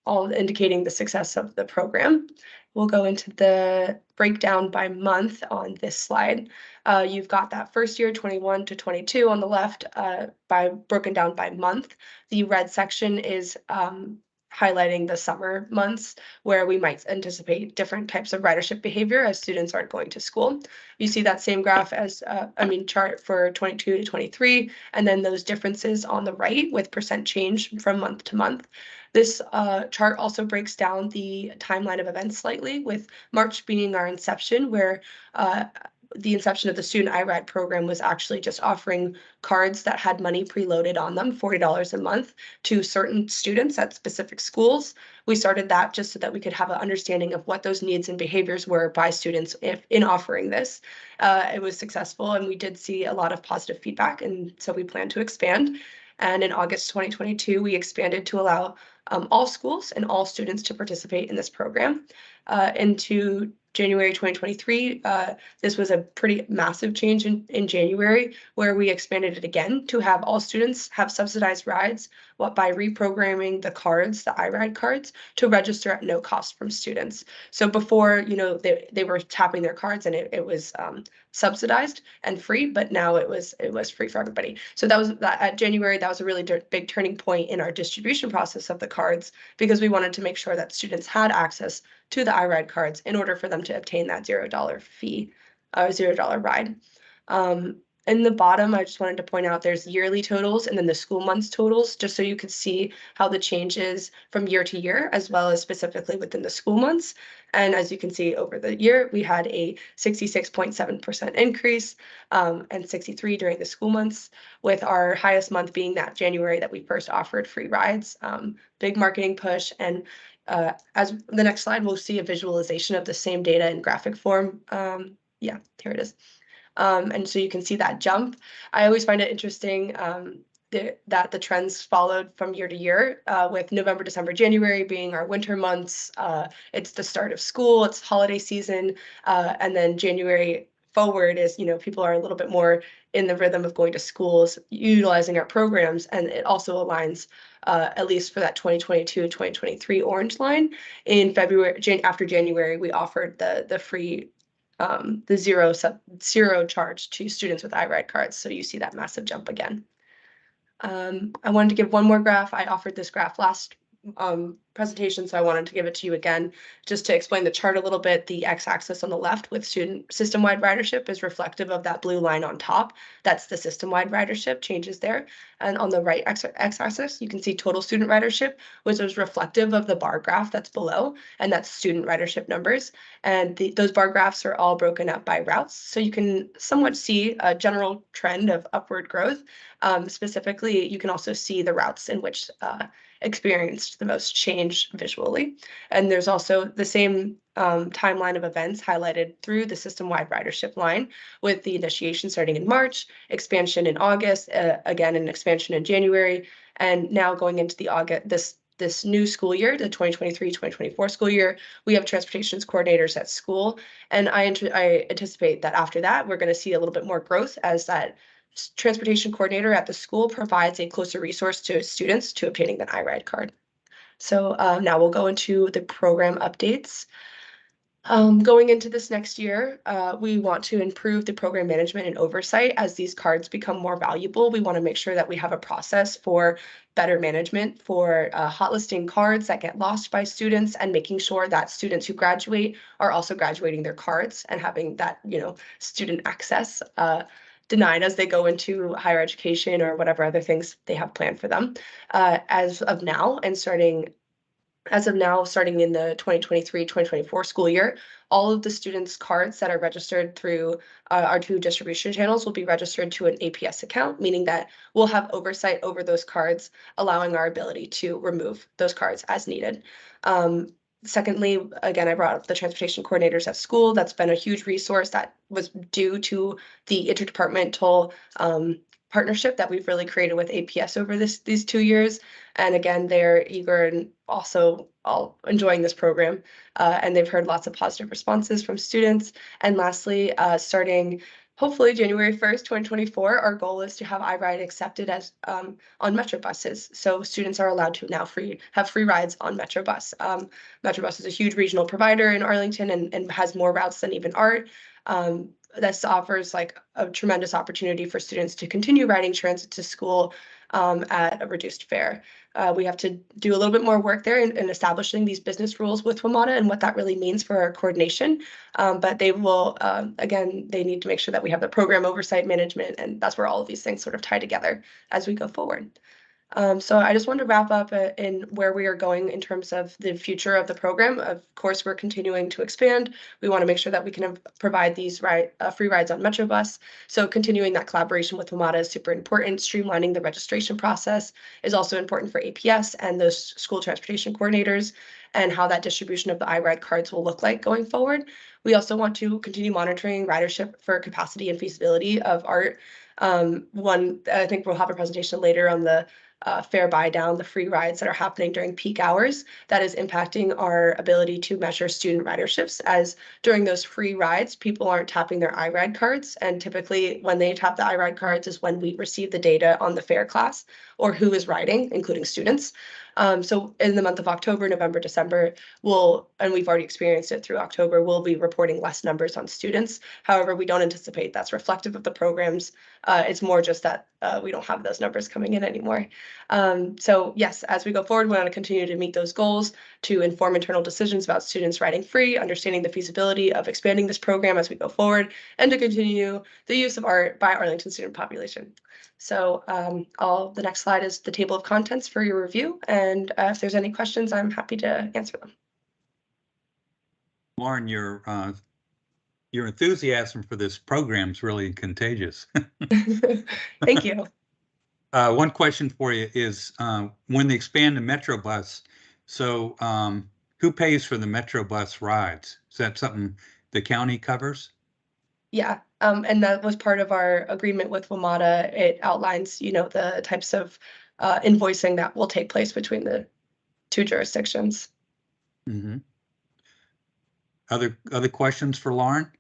all indicating the success of the program. We'll go into the breakdown by month on this slide. You've got that first year, 21 to 22 on the left, broken down by month. The red section is highlighting the summer months where we might anticipate different types of ridership behavior as students aren't going to school. You see that same graph as, chart for 22 to 23, and then those differences on the right with percent change from month to month. This chart also breaks down the timeline of events slightly, with March being our inception, where the inception of the Student iRide program was actually just offering cards that had money preloaded on them, $40 a month, to certain students at specific schools. We started that just so that we could have an understanding of what those needs and behaviors were by students in offering this. It was successful, and we did see a lot of positive feedback, and so we plan to expand. And in August 2022, we expanded to allow all schools and all students to participate in this program. Into January 2023, this was a pretty massive change in January, where we expanded it again to have all students have subsidized rides by reprogramming the cards, the iRide cards, to register at no cost from students. So before, they were tapping their cards and it was subsidized and free, but now it was free for everybody. So at January, that was a really big turning point in our distribution process of the cards, because we wanted to make sure that students had access to the iRide cards in order for them to obtain that $0 fee, $0 ride. In the bottom, I just wanted to point out there's yearly totals and then the school months totals, just so you could see how the changes from year to year, as well as specifically within the school months. And as you can see over the year, we had a 66.7% increase and 63 during the school months, with our highest month being that January that we first offered free rides. Big marketing push. And as the next slide, we'll see a visualization of the same data in graphic form. Yeah, here it is. And so you can see that jump. I always find it interesting that the trends followed from year to year, with November, December, January being our winter months. It's the start of school, it's holiday season, and then January, forward is, people are a little bit more in the rhythm of going to schools, utilizing our programs, and it also aligns, at least for that 2022-2023 orange line. In February, after January, we offered the free, the zero charge to students with iRide cards. So you see that massive jump again. I wanted to give one more graph. I offered this graph last presentation, so I wanted to give it to you again, just to explain the chart a little bit. The x-axis on the left with student system-wide ridership is reflective of that blue line on top. That's the system-wide ridership changes there. And on the right x-axis, you can see total student ridership, which is reflective of the bar graph that's below, and that's student ridership numbers. And those bar graphs are all broken up by routes, so you can somewhat see a general trend of upward growth. Specifically, you can also see the routes in which experienced the most change visually. And there's also the same timeline of events highlighted through the system-wide ridership line, with the initiation starting in March, expansion in August, again an expansion in January, and now going into the this new school year, the 2023-2024 school year, we have transportations coordinators at school. And I anticipate that after that, we're going to see a little bit more growth as that transportation coordinator at the school provides a closer resource to students to obtaining an iRide card. So now we'll go into the program updates. Going into this next year, we want to improve the program management and oversight as these cards become more valuable. We want to make sure that we have a process for better management for hot listing cards that get lost by students, and making sure that students who graduate are also graduating their cards and having that, student access denied as they go into higher education or whatever other things they have planned for them. As of now, starting in the 2023-2024 school year, all of the students' cards that are registered through our two distribution channels will be registered to an APS account, meaning that we'll have oversight over those cards, allowing our ability to remove those cards as needed. Secondly, again, I brought up the transportation coordinators at school. That's been a huge resource that was due to the interdepartmental partnership that we've really created with APS over these 2 years. And again, they're eager and also all enjoying this program. And they've heard lots of positive responses from students. And lastly, starting hopefully January 1st, 2024, our goal is to have iRide accepted as on Metro buses. So students are allowed to now have free rides on Metro Bus. Metro Bus is a huge regional provider in Arlington and has more routes than even ART. This offers like a tremendous opportunity for students to continue riding transit to school at a reduced fare. We have to do a little bit more work there in establishing these business rules with WMATA and what that really means for our coordination. But they will, again, they need to make sure that we have the program oversight management, and that's where all of these things sort of tie together as we go forward. So I just wanted to wrap up in where we are going in terms of the future of the program. Of course, we're continuing to expand. We want to make sure that we can provide these free rides on Metro Bus. So continuing that collaboration with WMATA is super important. Streamlining the registration process is also important for APS and those school transportation coordinators, and how that distribution of the iRide cards will look like going forward. We also want to continue monitoring ridership for capacity and feasibility of ART. I think we'll have a presentation later on the fare buy down, the free rides that are happening during peak hours, that is impacting our ability to measure student riderships, as during those free rides, people aren't tapping their iRide cards. And typically when they tap the iRide cards is when we receive the data on the fare class or who is riding, including students. So in the month of October, November, December, and we've already experienced it through October, we'll be reporting less numbers on students. However, we don't anticipate that's reflective of the programs. It's more just that we don't have those numbers coming in anymore. So yes, as we go forward, we want to continue to meet those goals to inform internal decisions about students riding free, understanding the feasibility of expanding this program as we go forward, and to continue the use of ART by Arlington student population. So the next slide is the table of contents for your review. And if there's any questions, I'm happy to answer them. Lauren, your enthusiasm for this program is really contagious. Thank you. One question for you is when they expand the Metro Bus, so who pays for the Metro Bus rides? Is that something the county covers? Yeah, and that was part of our agreement with WMATA. It outlines, the types of invoicing that will take place between the two jurisdictions. Mm-hmm. Other questions for Lauren?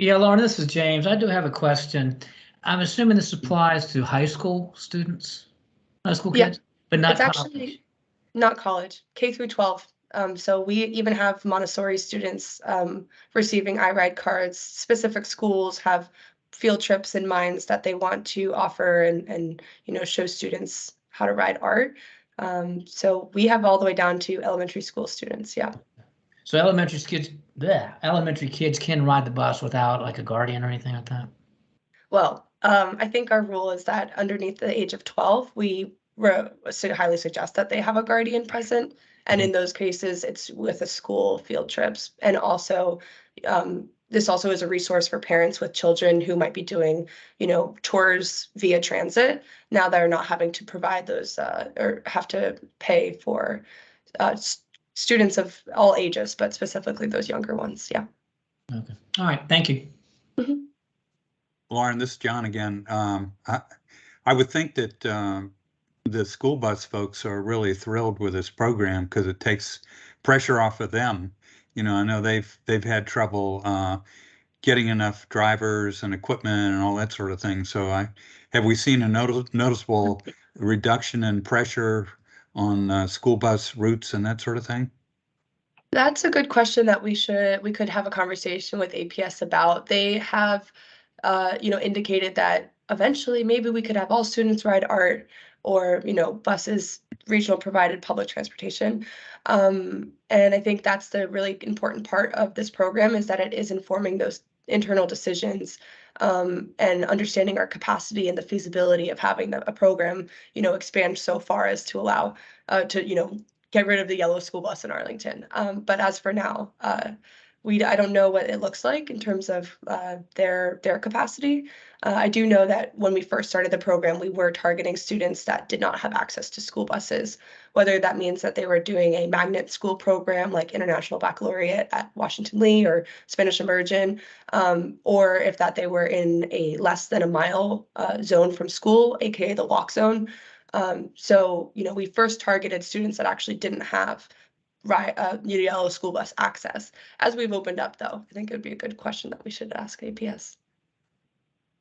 Yeah, Lauren, this is James. I do have a question. I'm assuming this applies to high school students, high school Yeah, kids, but not it's college. actually not college, K through 12. So we even have Montessori students receiving iRide cards. Specific schools have field trips in minds that they want to offer and show students how to ride art. So we have all the way down to elementary school students. Yeah. So elementary kids can ride the bus without like a guardian or anything like that. Well, I think our rule is that underneath the age of 12, we highly suggest that they have a guardian present. And in those cases, it's with a school field trips. And also, this also is a resource for parents with children who might be doing, tours via transit. Now they're not having to provide those or have to pay for students of all ages, but specifically those younger ones. Yeah. Okay. All right. Thank you. Lauren, this is John again. I would think that the school bus folks are really thrilled with this program because it takes pressure off of them. I know they've had trouble getting enough drivers and equipment and all that sort of thing. So have we seen a noticeable reduction in pressure on school bus routes and that sort of thing? That's a good question that we could have a conversation with APS about. They have, indicated that eventually maybe we could have all students ride art or, buses, regional provided public transportation. And I think that's the really important part of this program is that it is informing those internal decisions and understanding our capacity and the feasibility of having a program, expand so far as to allow to, get rid of the yellow school bus in Arlington. But as for now, I don't know what it looks like in terms of their capacity. I do know that when we first started the program, we were targeting students that did not have access to school buses, whether that means that they were doing a magnet school program like International Baccalaureate at Washington Lee or Spanish Immersion, or if that they were in a less than a mile zone from school, aka the walk zone. So, we first targeted students that actually didn't have yellow school bus access. As we've opened up, though, I think it would be a good question that we should ask APS.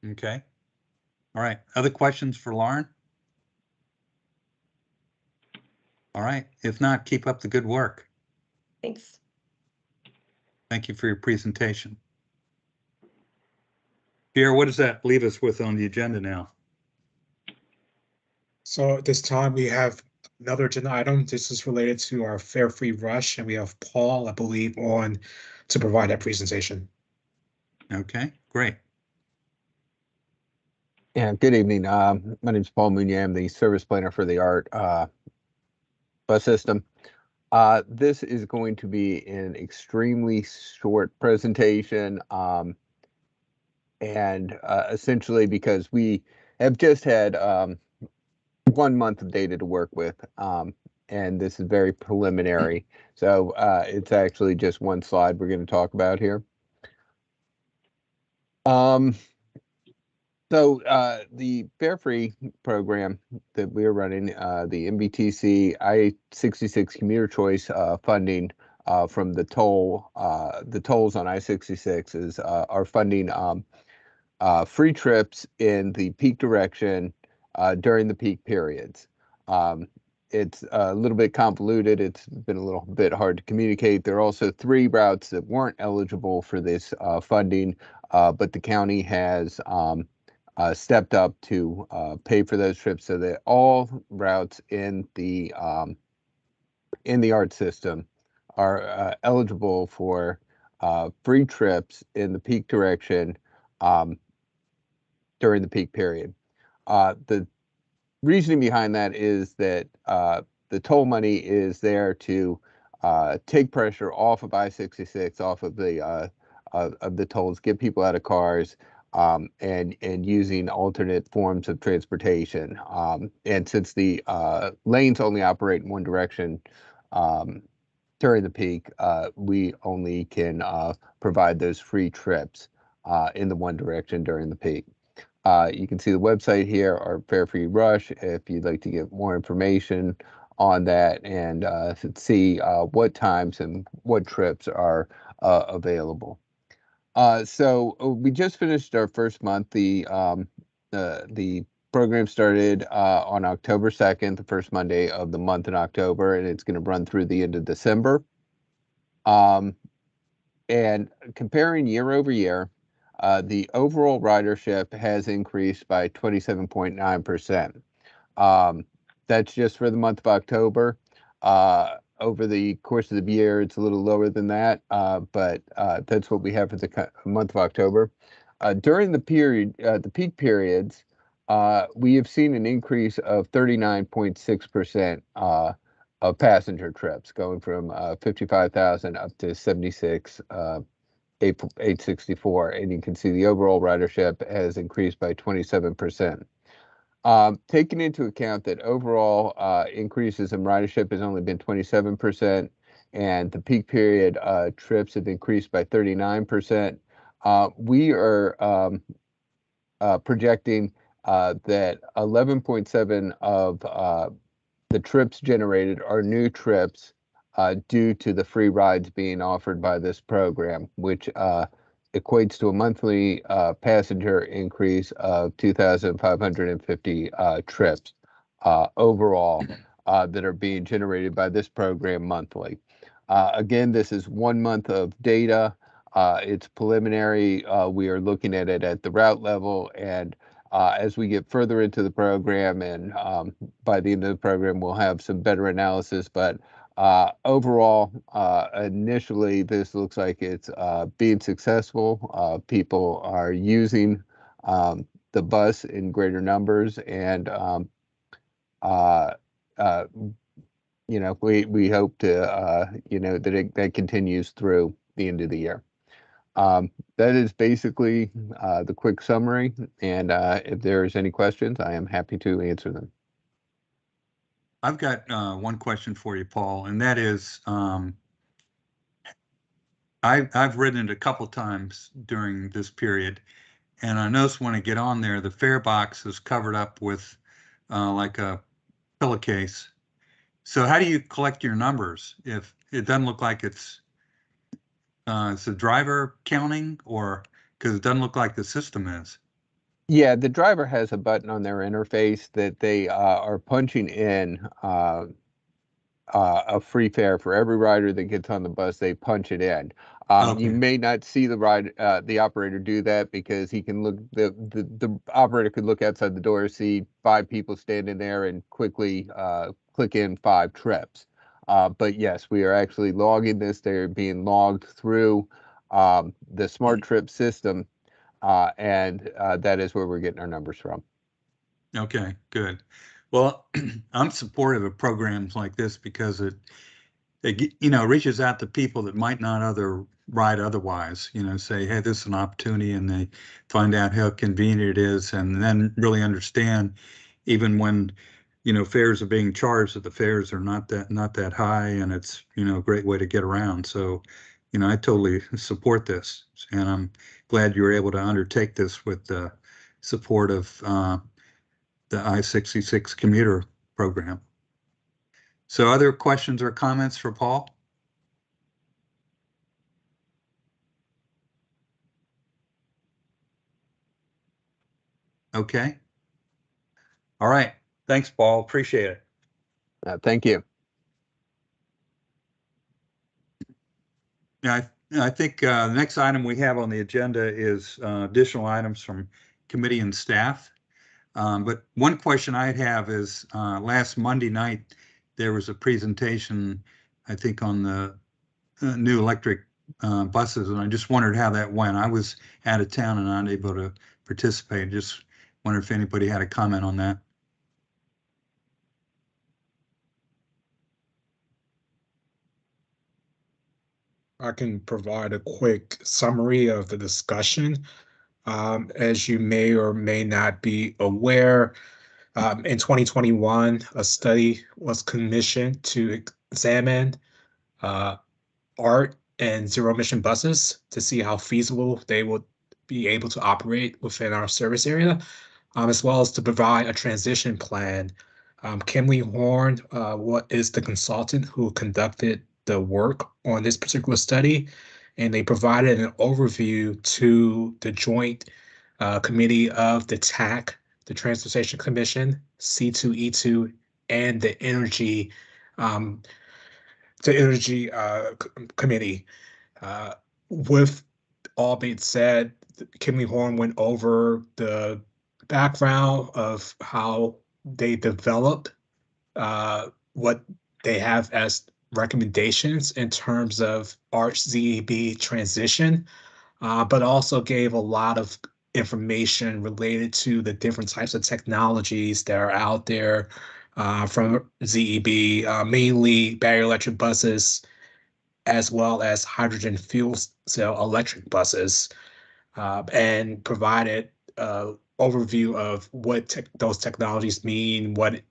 Okay. All right. Other questions for Lauren? All right. If not, keep up the good work. Thanks. Thank you for your presentation. Pierre, what does that leave us with on the agenda now? So at this time, we have another agenda item. This is related to our Fare Free Rush, and we have Paul, I believe, on to provide that presentation. Okay, great. Yeah, good evening. My name is Paul Mounier. I'm the service planner for the ART bus system. This is going to be an extremely short presentation, and essentially because we have just had 1 month of data to work with, and this is very preliminary. So it's actually just one slide we're going to talk about here. So the Fare Free program that we're running, the MBTC I-66 commuter choice funding from the tolls on I-66 are funding free trips in the peak direction during the peak periods. It's a little bit convoluted. It's been a little bit hard to communicate. There are also 3 routes that weren't eligible for this funding, but the county has stepped up to pay for those trips so that all routes in the ART system are eligible for free trips in the peak direction during the peak period. The reasoning behind that is that the toll money is there to take pressure off of I-66, off of the tolls, get people out of cars, and using alternate forms of transportation. And since the lanes only operate in one direction during the peak, we only can provide those free trips in the one direction during the peak. You can see the website here, our Fare Free Rush, if you'd like to get more information on that and see what times and what trips are available. We just finished our first month. The program started on October 2nd, the first Monday of the month in October, and it's going to run through the end of December. And comparing year over year, the overall ridership has increased by 27.9%. That's just for the month of October. Over the course of the year, it's a little lower than that, but that's what we have for the month of October. During the period, the peak periods, we have seen an increase of 39.6% of passenger trips, going from 55,000 up to 864, and you can see the overall ridership has increased by 27%. Taking into account that overall increases in ridership has only been 27%, and the peak period trips have increased by 39%, we are projecting that 11.7 of the trips generated are new trips due to the free rides being offered by this program, which equates to a monthly passenger increase of 2,550 trips overall that are being generated by this program monthly. Again, this is 1 month of data. It's preliminary. We are looking at it at the route level, and as we get further into the program and by the end of the program, we'll have some better analysis. But overall, initially, this looks like it's being successful. People are using the bus in greater numbers, and we hope to that continues through the end of the year. That is basically the quick summary, and if there's any questions, I am happy to answer them. I've got one question for you, Paul, and that is, I've ridden it a couple times during this period, and I noticed when I get on there, the fare box is covered up with like a pillowcase. So how do you collect your numbers if it doesn't look like it's the driver counting, or because it doesn't look like the system is? Yeah, the driver has a button on their interface that they are punching in a free fare for every rider that gets on the bus. They punch it in. Okay. You may not see the operator do that because he can look. The operator could look outside the door, see 5 people standing there, and quickly click in 5 trips. But yes, we are actually logging this. They're being logged through the Smart Trip system, and that is where we're getting our numbers from. Okay, good. Well, I'm supportive of programs like this because it reaches out to people that might not ride otherwise. Say, hey, this is an opportunity, and they find out how convenient it is, and then really understand, even when fares are being charged, that the fares are not that high, and it's a great way to get around. So, I totally support this, and I'm glad you were able to undertake this with the support of the I-66 commuter program. So other questions or comments for Paul? Okay. All right. Thanks, Paul. Appreciate it. Thank you. Yeah, I think the next item we have on the agenda is additional items from committee and staff. But one question I have is last Monday night, there was a presentation, I think, on the new electric buses, and I just wondered how that went. I was out of town and not able to participate. Just wonder if anybody had a comment on that. I can provide a quick summary of the discussion. As you may or may not be aware, in 2021, a study was commissioned to examine ART and zero-emission buses to see how feasible they would be able to operate within our service area, as well as to provide a transition plan. Kimley Horn, what is the consultant who conducted the work on this particular study, and they provided an overview to the joint committee of the TAC, the Transportation Commission, C2E2, and the Energy Committee. With all being said, Kimberly Horn went over the background of how they developed what they have as recommendations in terms of ARCH-ZEB transition, but also gave a lot of information related to the different types of technologies that are out there from ZEB, mainly battery electric buses, as well as hydrogen fuel cell electric buses, and provided overview of what those technologies mean, what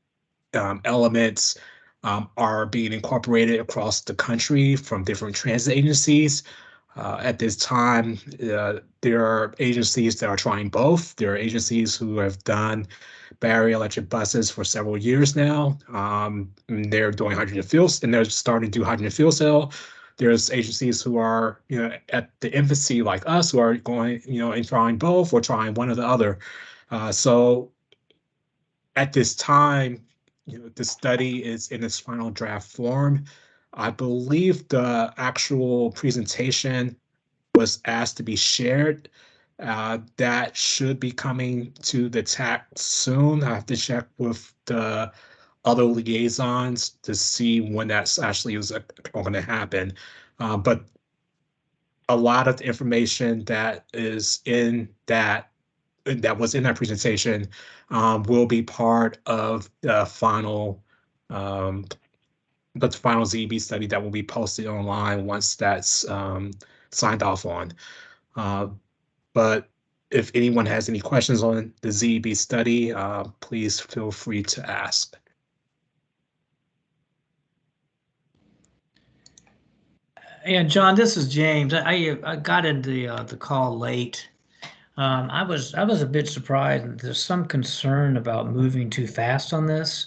elements are being incorporated across the country from different transit agencies. At this time, there are agencies that are trying both. There are agencies who have done battery electric buses for several years now. They're doing hydrogen fuels, and they're starting to do hydrogen fuel cell. There's agencies who are, at the infancy like us, who are going, and trying both or trying one or the other. So at this time, the study is in its final draft form. I believe the actual presentation was asked to be shared. That should be coming to the TAC soon. I have to check with the other liaisons to see when that's actually going to happen. But a lot of the information that is in that was in that presentation will be part of the final ZEB study that will be posted online once that's signed off on. But if anyone has any questions on the ZEB study, please feel free to ask. Yeah, John, this is James. I got into the call late. I was a bit surprised. There's some concern about moving too fast on this,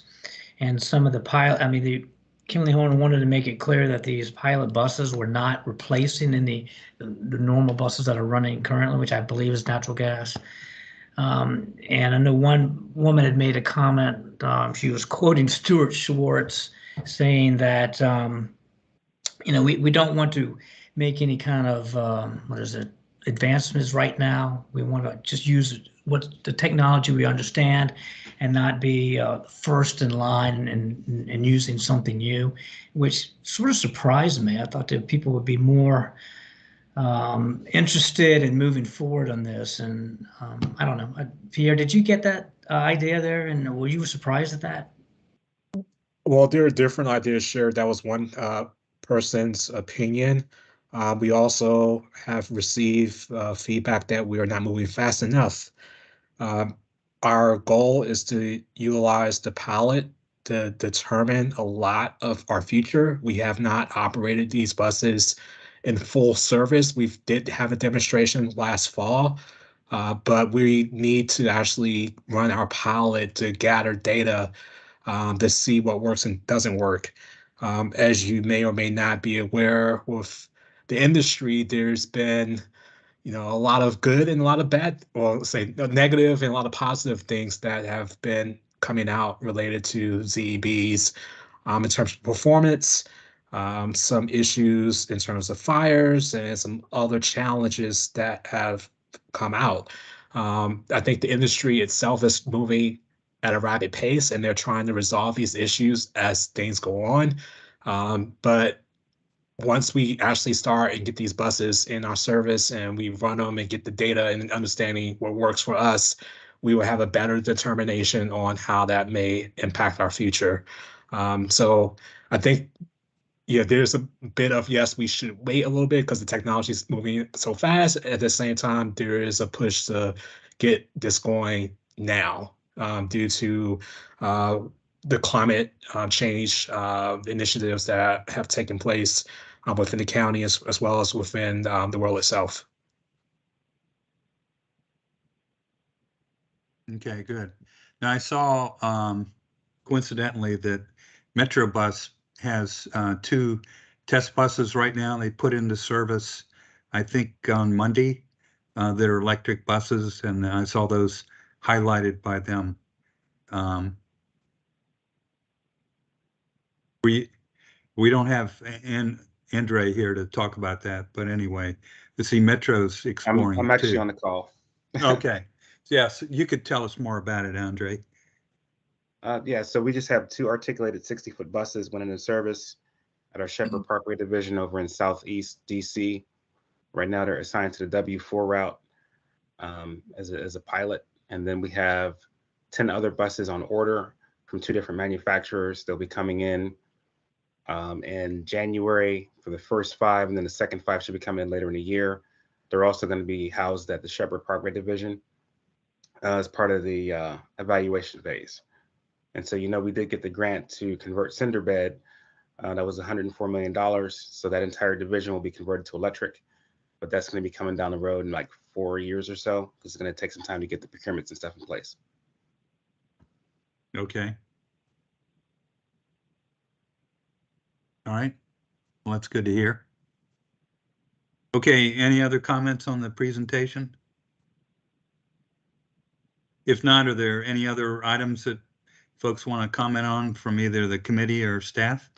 and some of the pilot. I mean, Kimberly Horn wanted to make it clear that these pilot buses were not replacing the normal buses that are running currently, which I believe is natural gas. And I know one woman had made a comment. She was quoting Stuart Schwartz, saying that we don't want to make any kind of advancements right now. We want to just use what the technology we understand and not be first in line and using something new, which sort of surprised me. I thought that people would be more interested in moving forward on this. And I don't know. Pierre, did you get that idea there? And were you surprised at that? Well, there are different ideas shared. That was one person's opinion. We also have received feedback that we are not moving fast enough. Our goal is to utilize the pilot to determine a lot of our future. We have not operated these buses in full service. We did have a demonstration last fall, but we need to actually run our pilot to gather data to see what works and doesn't work. As you may or may not be aware, with the industry, there's been a lot of good and a lot of bad, or say negative and a lot of positive things that have been coming out related to ZEBs in terms of performance, some issues in terms of fires, and some other challenges that have come out. I think the industry itself is moving at a rapid pace, and they're trying to resolve these issues as things go on. But once we actually start and get these buses in our service and we run them and get the data and understanding what works for us, we will have a better determination on how that may impact our future. So I think, there's a bit of, yes, we should wait a little bit because the technology is moving so fast. At the same time, there is a push to get this going now due to the climate change initiatives that have taken place within the county as well as within the world itself. Okay, good. Now I saw coincidentally that Metrobus has 2 test buses right now. They put into service I think on Monday, that are electric buses, and I saw those highlighted by them. We don't have Andre here to talk about that, but anyway, the see Metro's exploring I'm it actually too. on the call. Okay, yes, you could tell us more about it, Andre. Yeah, so we just have 2 articulated 60-foot buses went into service at our Shepherd Parkway division over in Southeast DC. Right now, they're assigned to the W4 route as a pilot, and then we have 10 other buses on order from 2 different manufacturers. They'll be coming in January for the first 5, and then the second 5 should be coming in later in the year. They're also going to be housed at the Shepherd Parkway division as part of the evaluation phase. And so, we did get the grant to convert cinder bed. That was $104 million. So that entire division will be converted to electric, but that's going to be coming down the road in like 4 years or so, because it's going to take some time to get the procurements and stuff in place. Okay. All right. Well, that's good to hear. Okay, any other comments on the presentation? If not, are there any other items that folks want to comment on from either the committee or staff?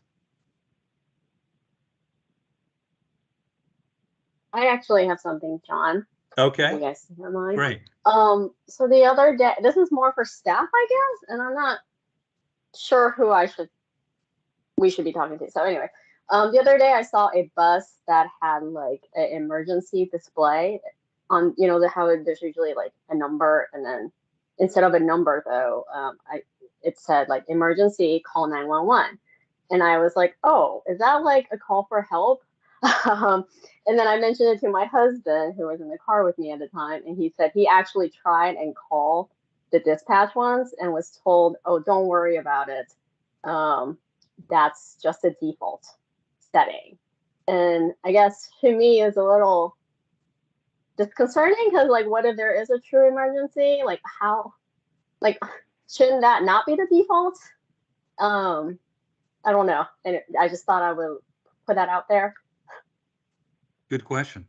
I actually have something, John. Okay. You guys don't mind? Great. So the other day, this is more for staff, I guess, and I'm not sure who we should be talking to. So anyway, the other day I saw a bus that had like an emergency display on, how there's usually like a number, and then instead of a number though, it said like emergency, call 911. And I was like, oh, is that like a call for help? And then I mentioned it to my husband, who was in the car with me at the time, and he said he actually tried and called the dispatch once and was told, oh, don't worry about it. That's just a default setting. And I guess to me is a little disconcerting, because like, what if there is a true emergency? Like shouldn't that not be the default? I don't know. And I just thought I would put that out there. Good question.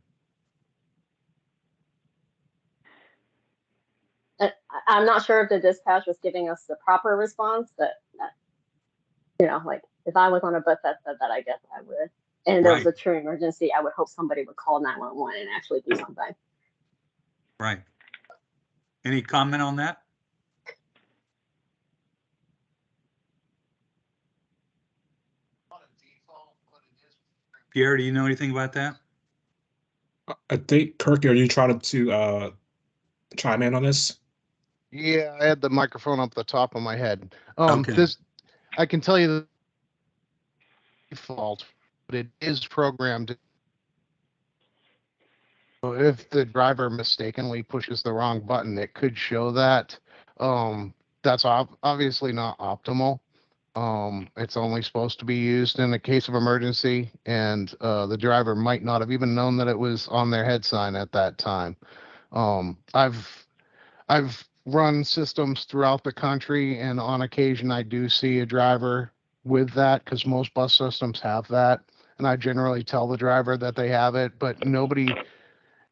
I'm not sure if the dispatch was giving us the proper response, but like if I was on a bus that said that, I guess I would. And if there was a true emergency, I would hope somebody would call 911 and actually do something. Right. Any comment on that? Pierre, do you know anything about that? I think, Kirk, are you trying to chime in on this? Yeah, I had the microphone up the top of my head. Okay. I can tell you the default, but it is programmed. So if the driver mistakenly pushes the wrong button, it could show that. That's obviously not optimal. It's only supposed to be used in a case of emergency, and the driver might not have even known that it was on their head sign at that time. I've run systems throughout the country, and on occasion I do see a driver with that, because most bus systems have that, and I generally tell the driver that they have it, but nobody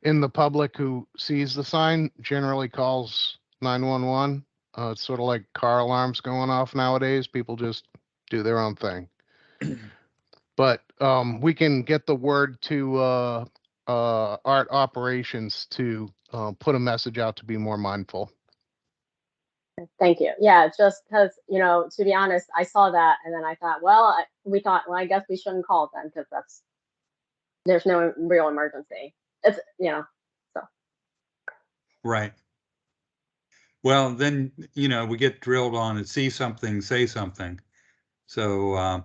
in the public who sees the sign generally calls 911. It's sort of like car alarms going off nowadays. People just do their own thing. But we can get the word to Art Operations to put a message out to be more mindful. Thank you. Yeah, just because, to be honest, I saw that and then I thought, well, I guess we shouldn't call it then, because there's no real emergency. It's, so. Right. Well, then, we get drilled on and see something, say something. So,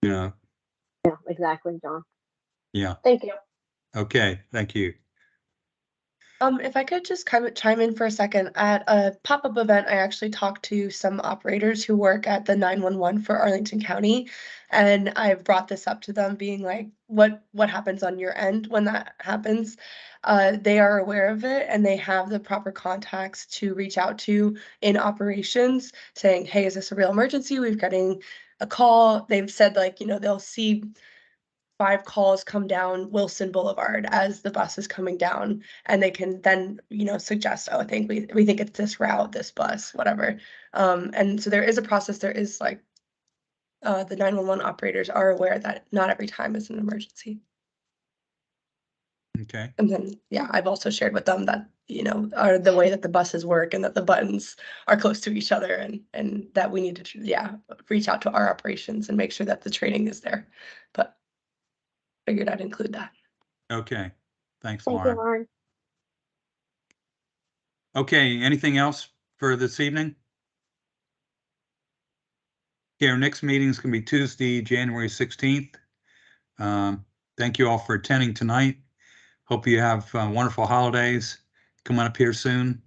Yeah, exactly, John. Yeah. Thank you. Okay, thank you. If I could just kind of chime in for a second, at a pop-up event, I actually talked to some operators who work at the 911 for Arlington County, and I've brought this up to them, being like, what happens on your end when that happens? They are aware of it, and they have the proper contacts to reach out to in operations, saying, hey, is this a real emergency? We're getting a call. They've said, like, they'll see 5 calls come down Wilson Boulevard as the bus is coming down, and they can then, suggest, oh, I think we think it's this route, this bus, whatever. And so there is a process. There is like the 911 operators are aware that not every time is an emergency. Okay. And then, yeah, I've also shared with them that, are the way that the buses work and that the buttons are close to each other, and that we need to, reach out to our operations and make sure that the training is there. But figured I'd include that. Okay. Thanks, Thank you, Lauren. Lauren. Okay, anything else for this evening? Okay, our next meeting is going to be Tuesday, January 16th. Thank you all for attending tonight. Hope you have wonderful holidays. Come on up here soon.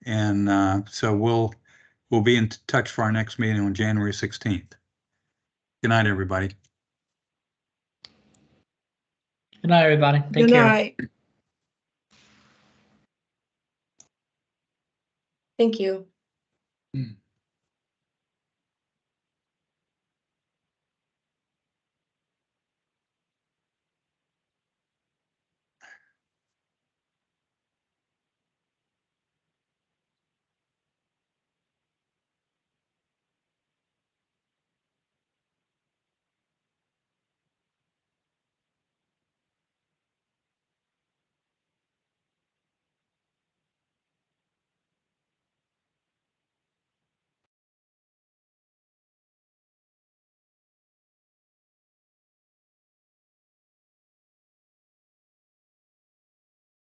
And so we'll be in touch for our next meeting on January 16th. Good night, everybody. Good night, everybody. Take Good care. night. Thank you.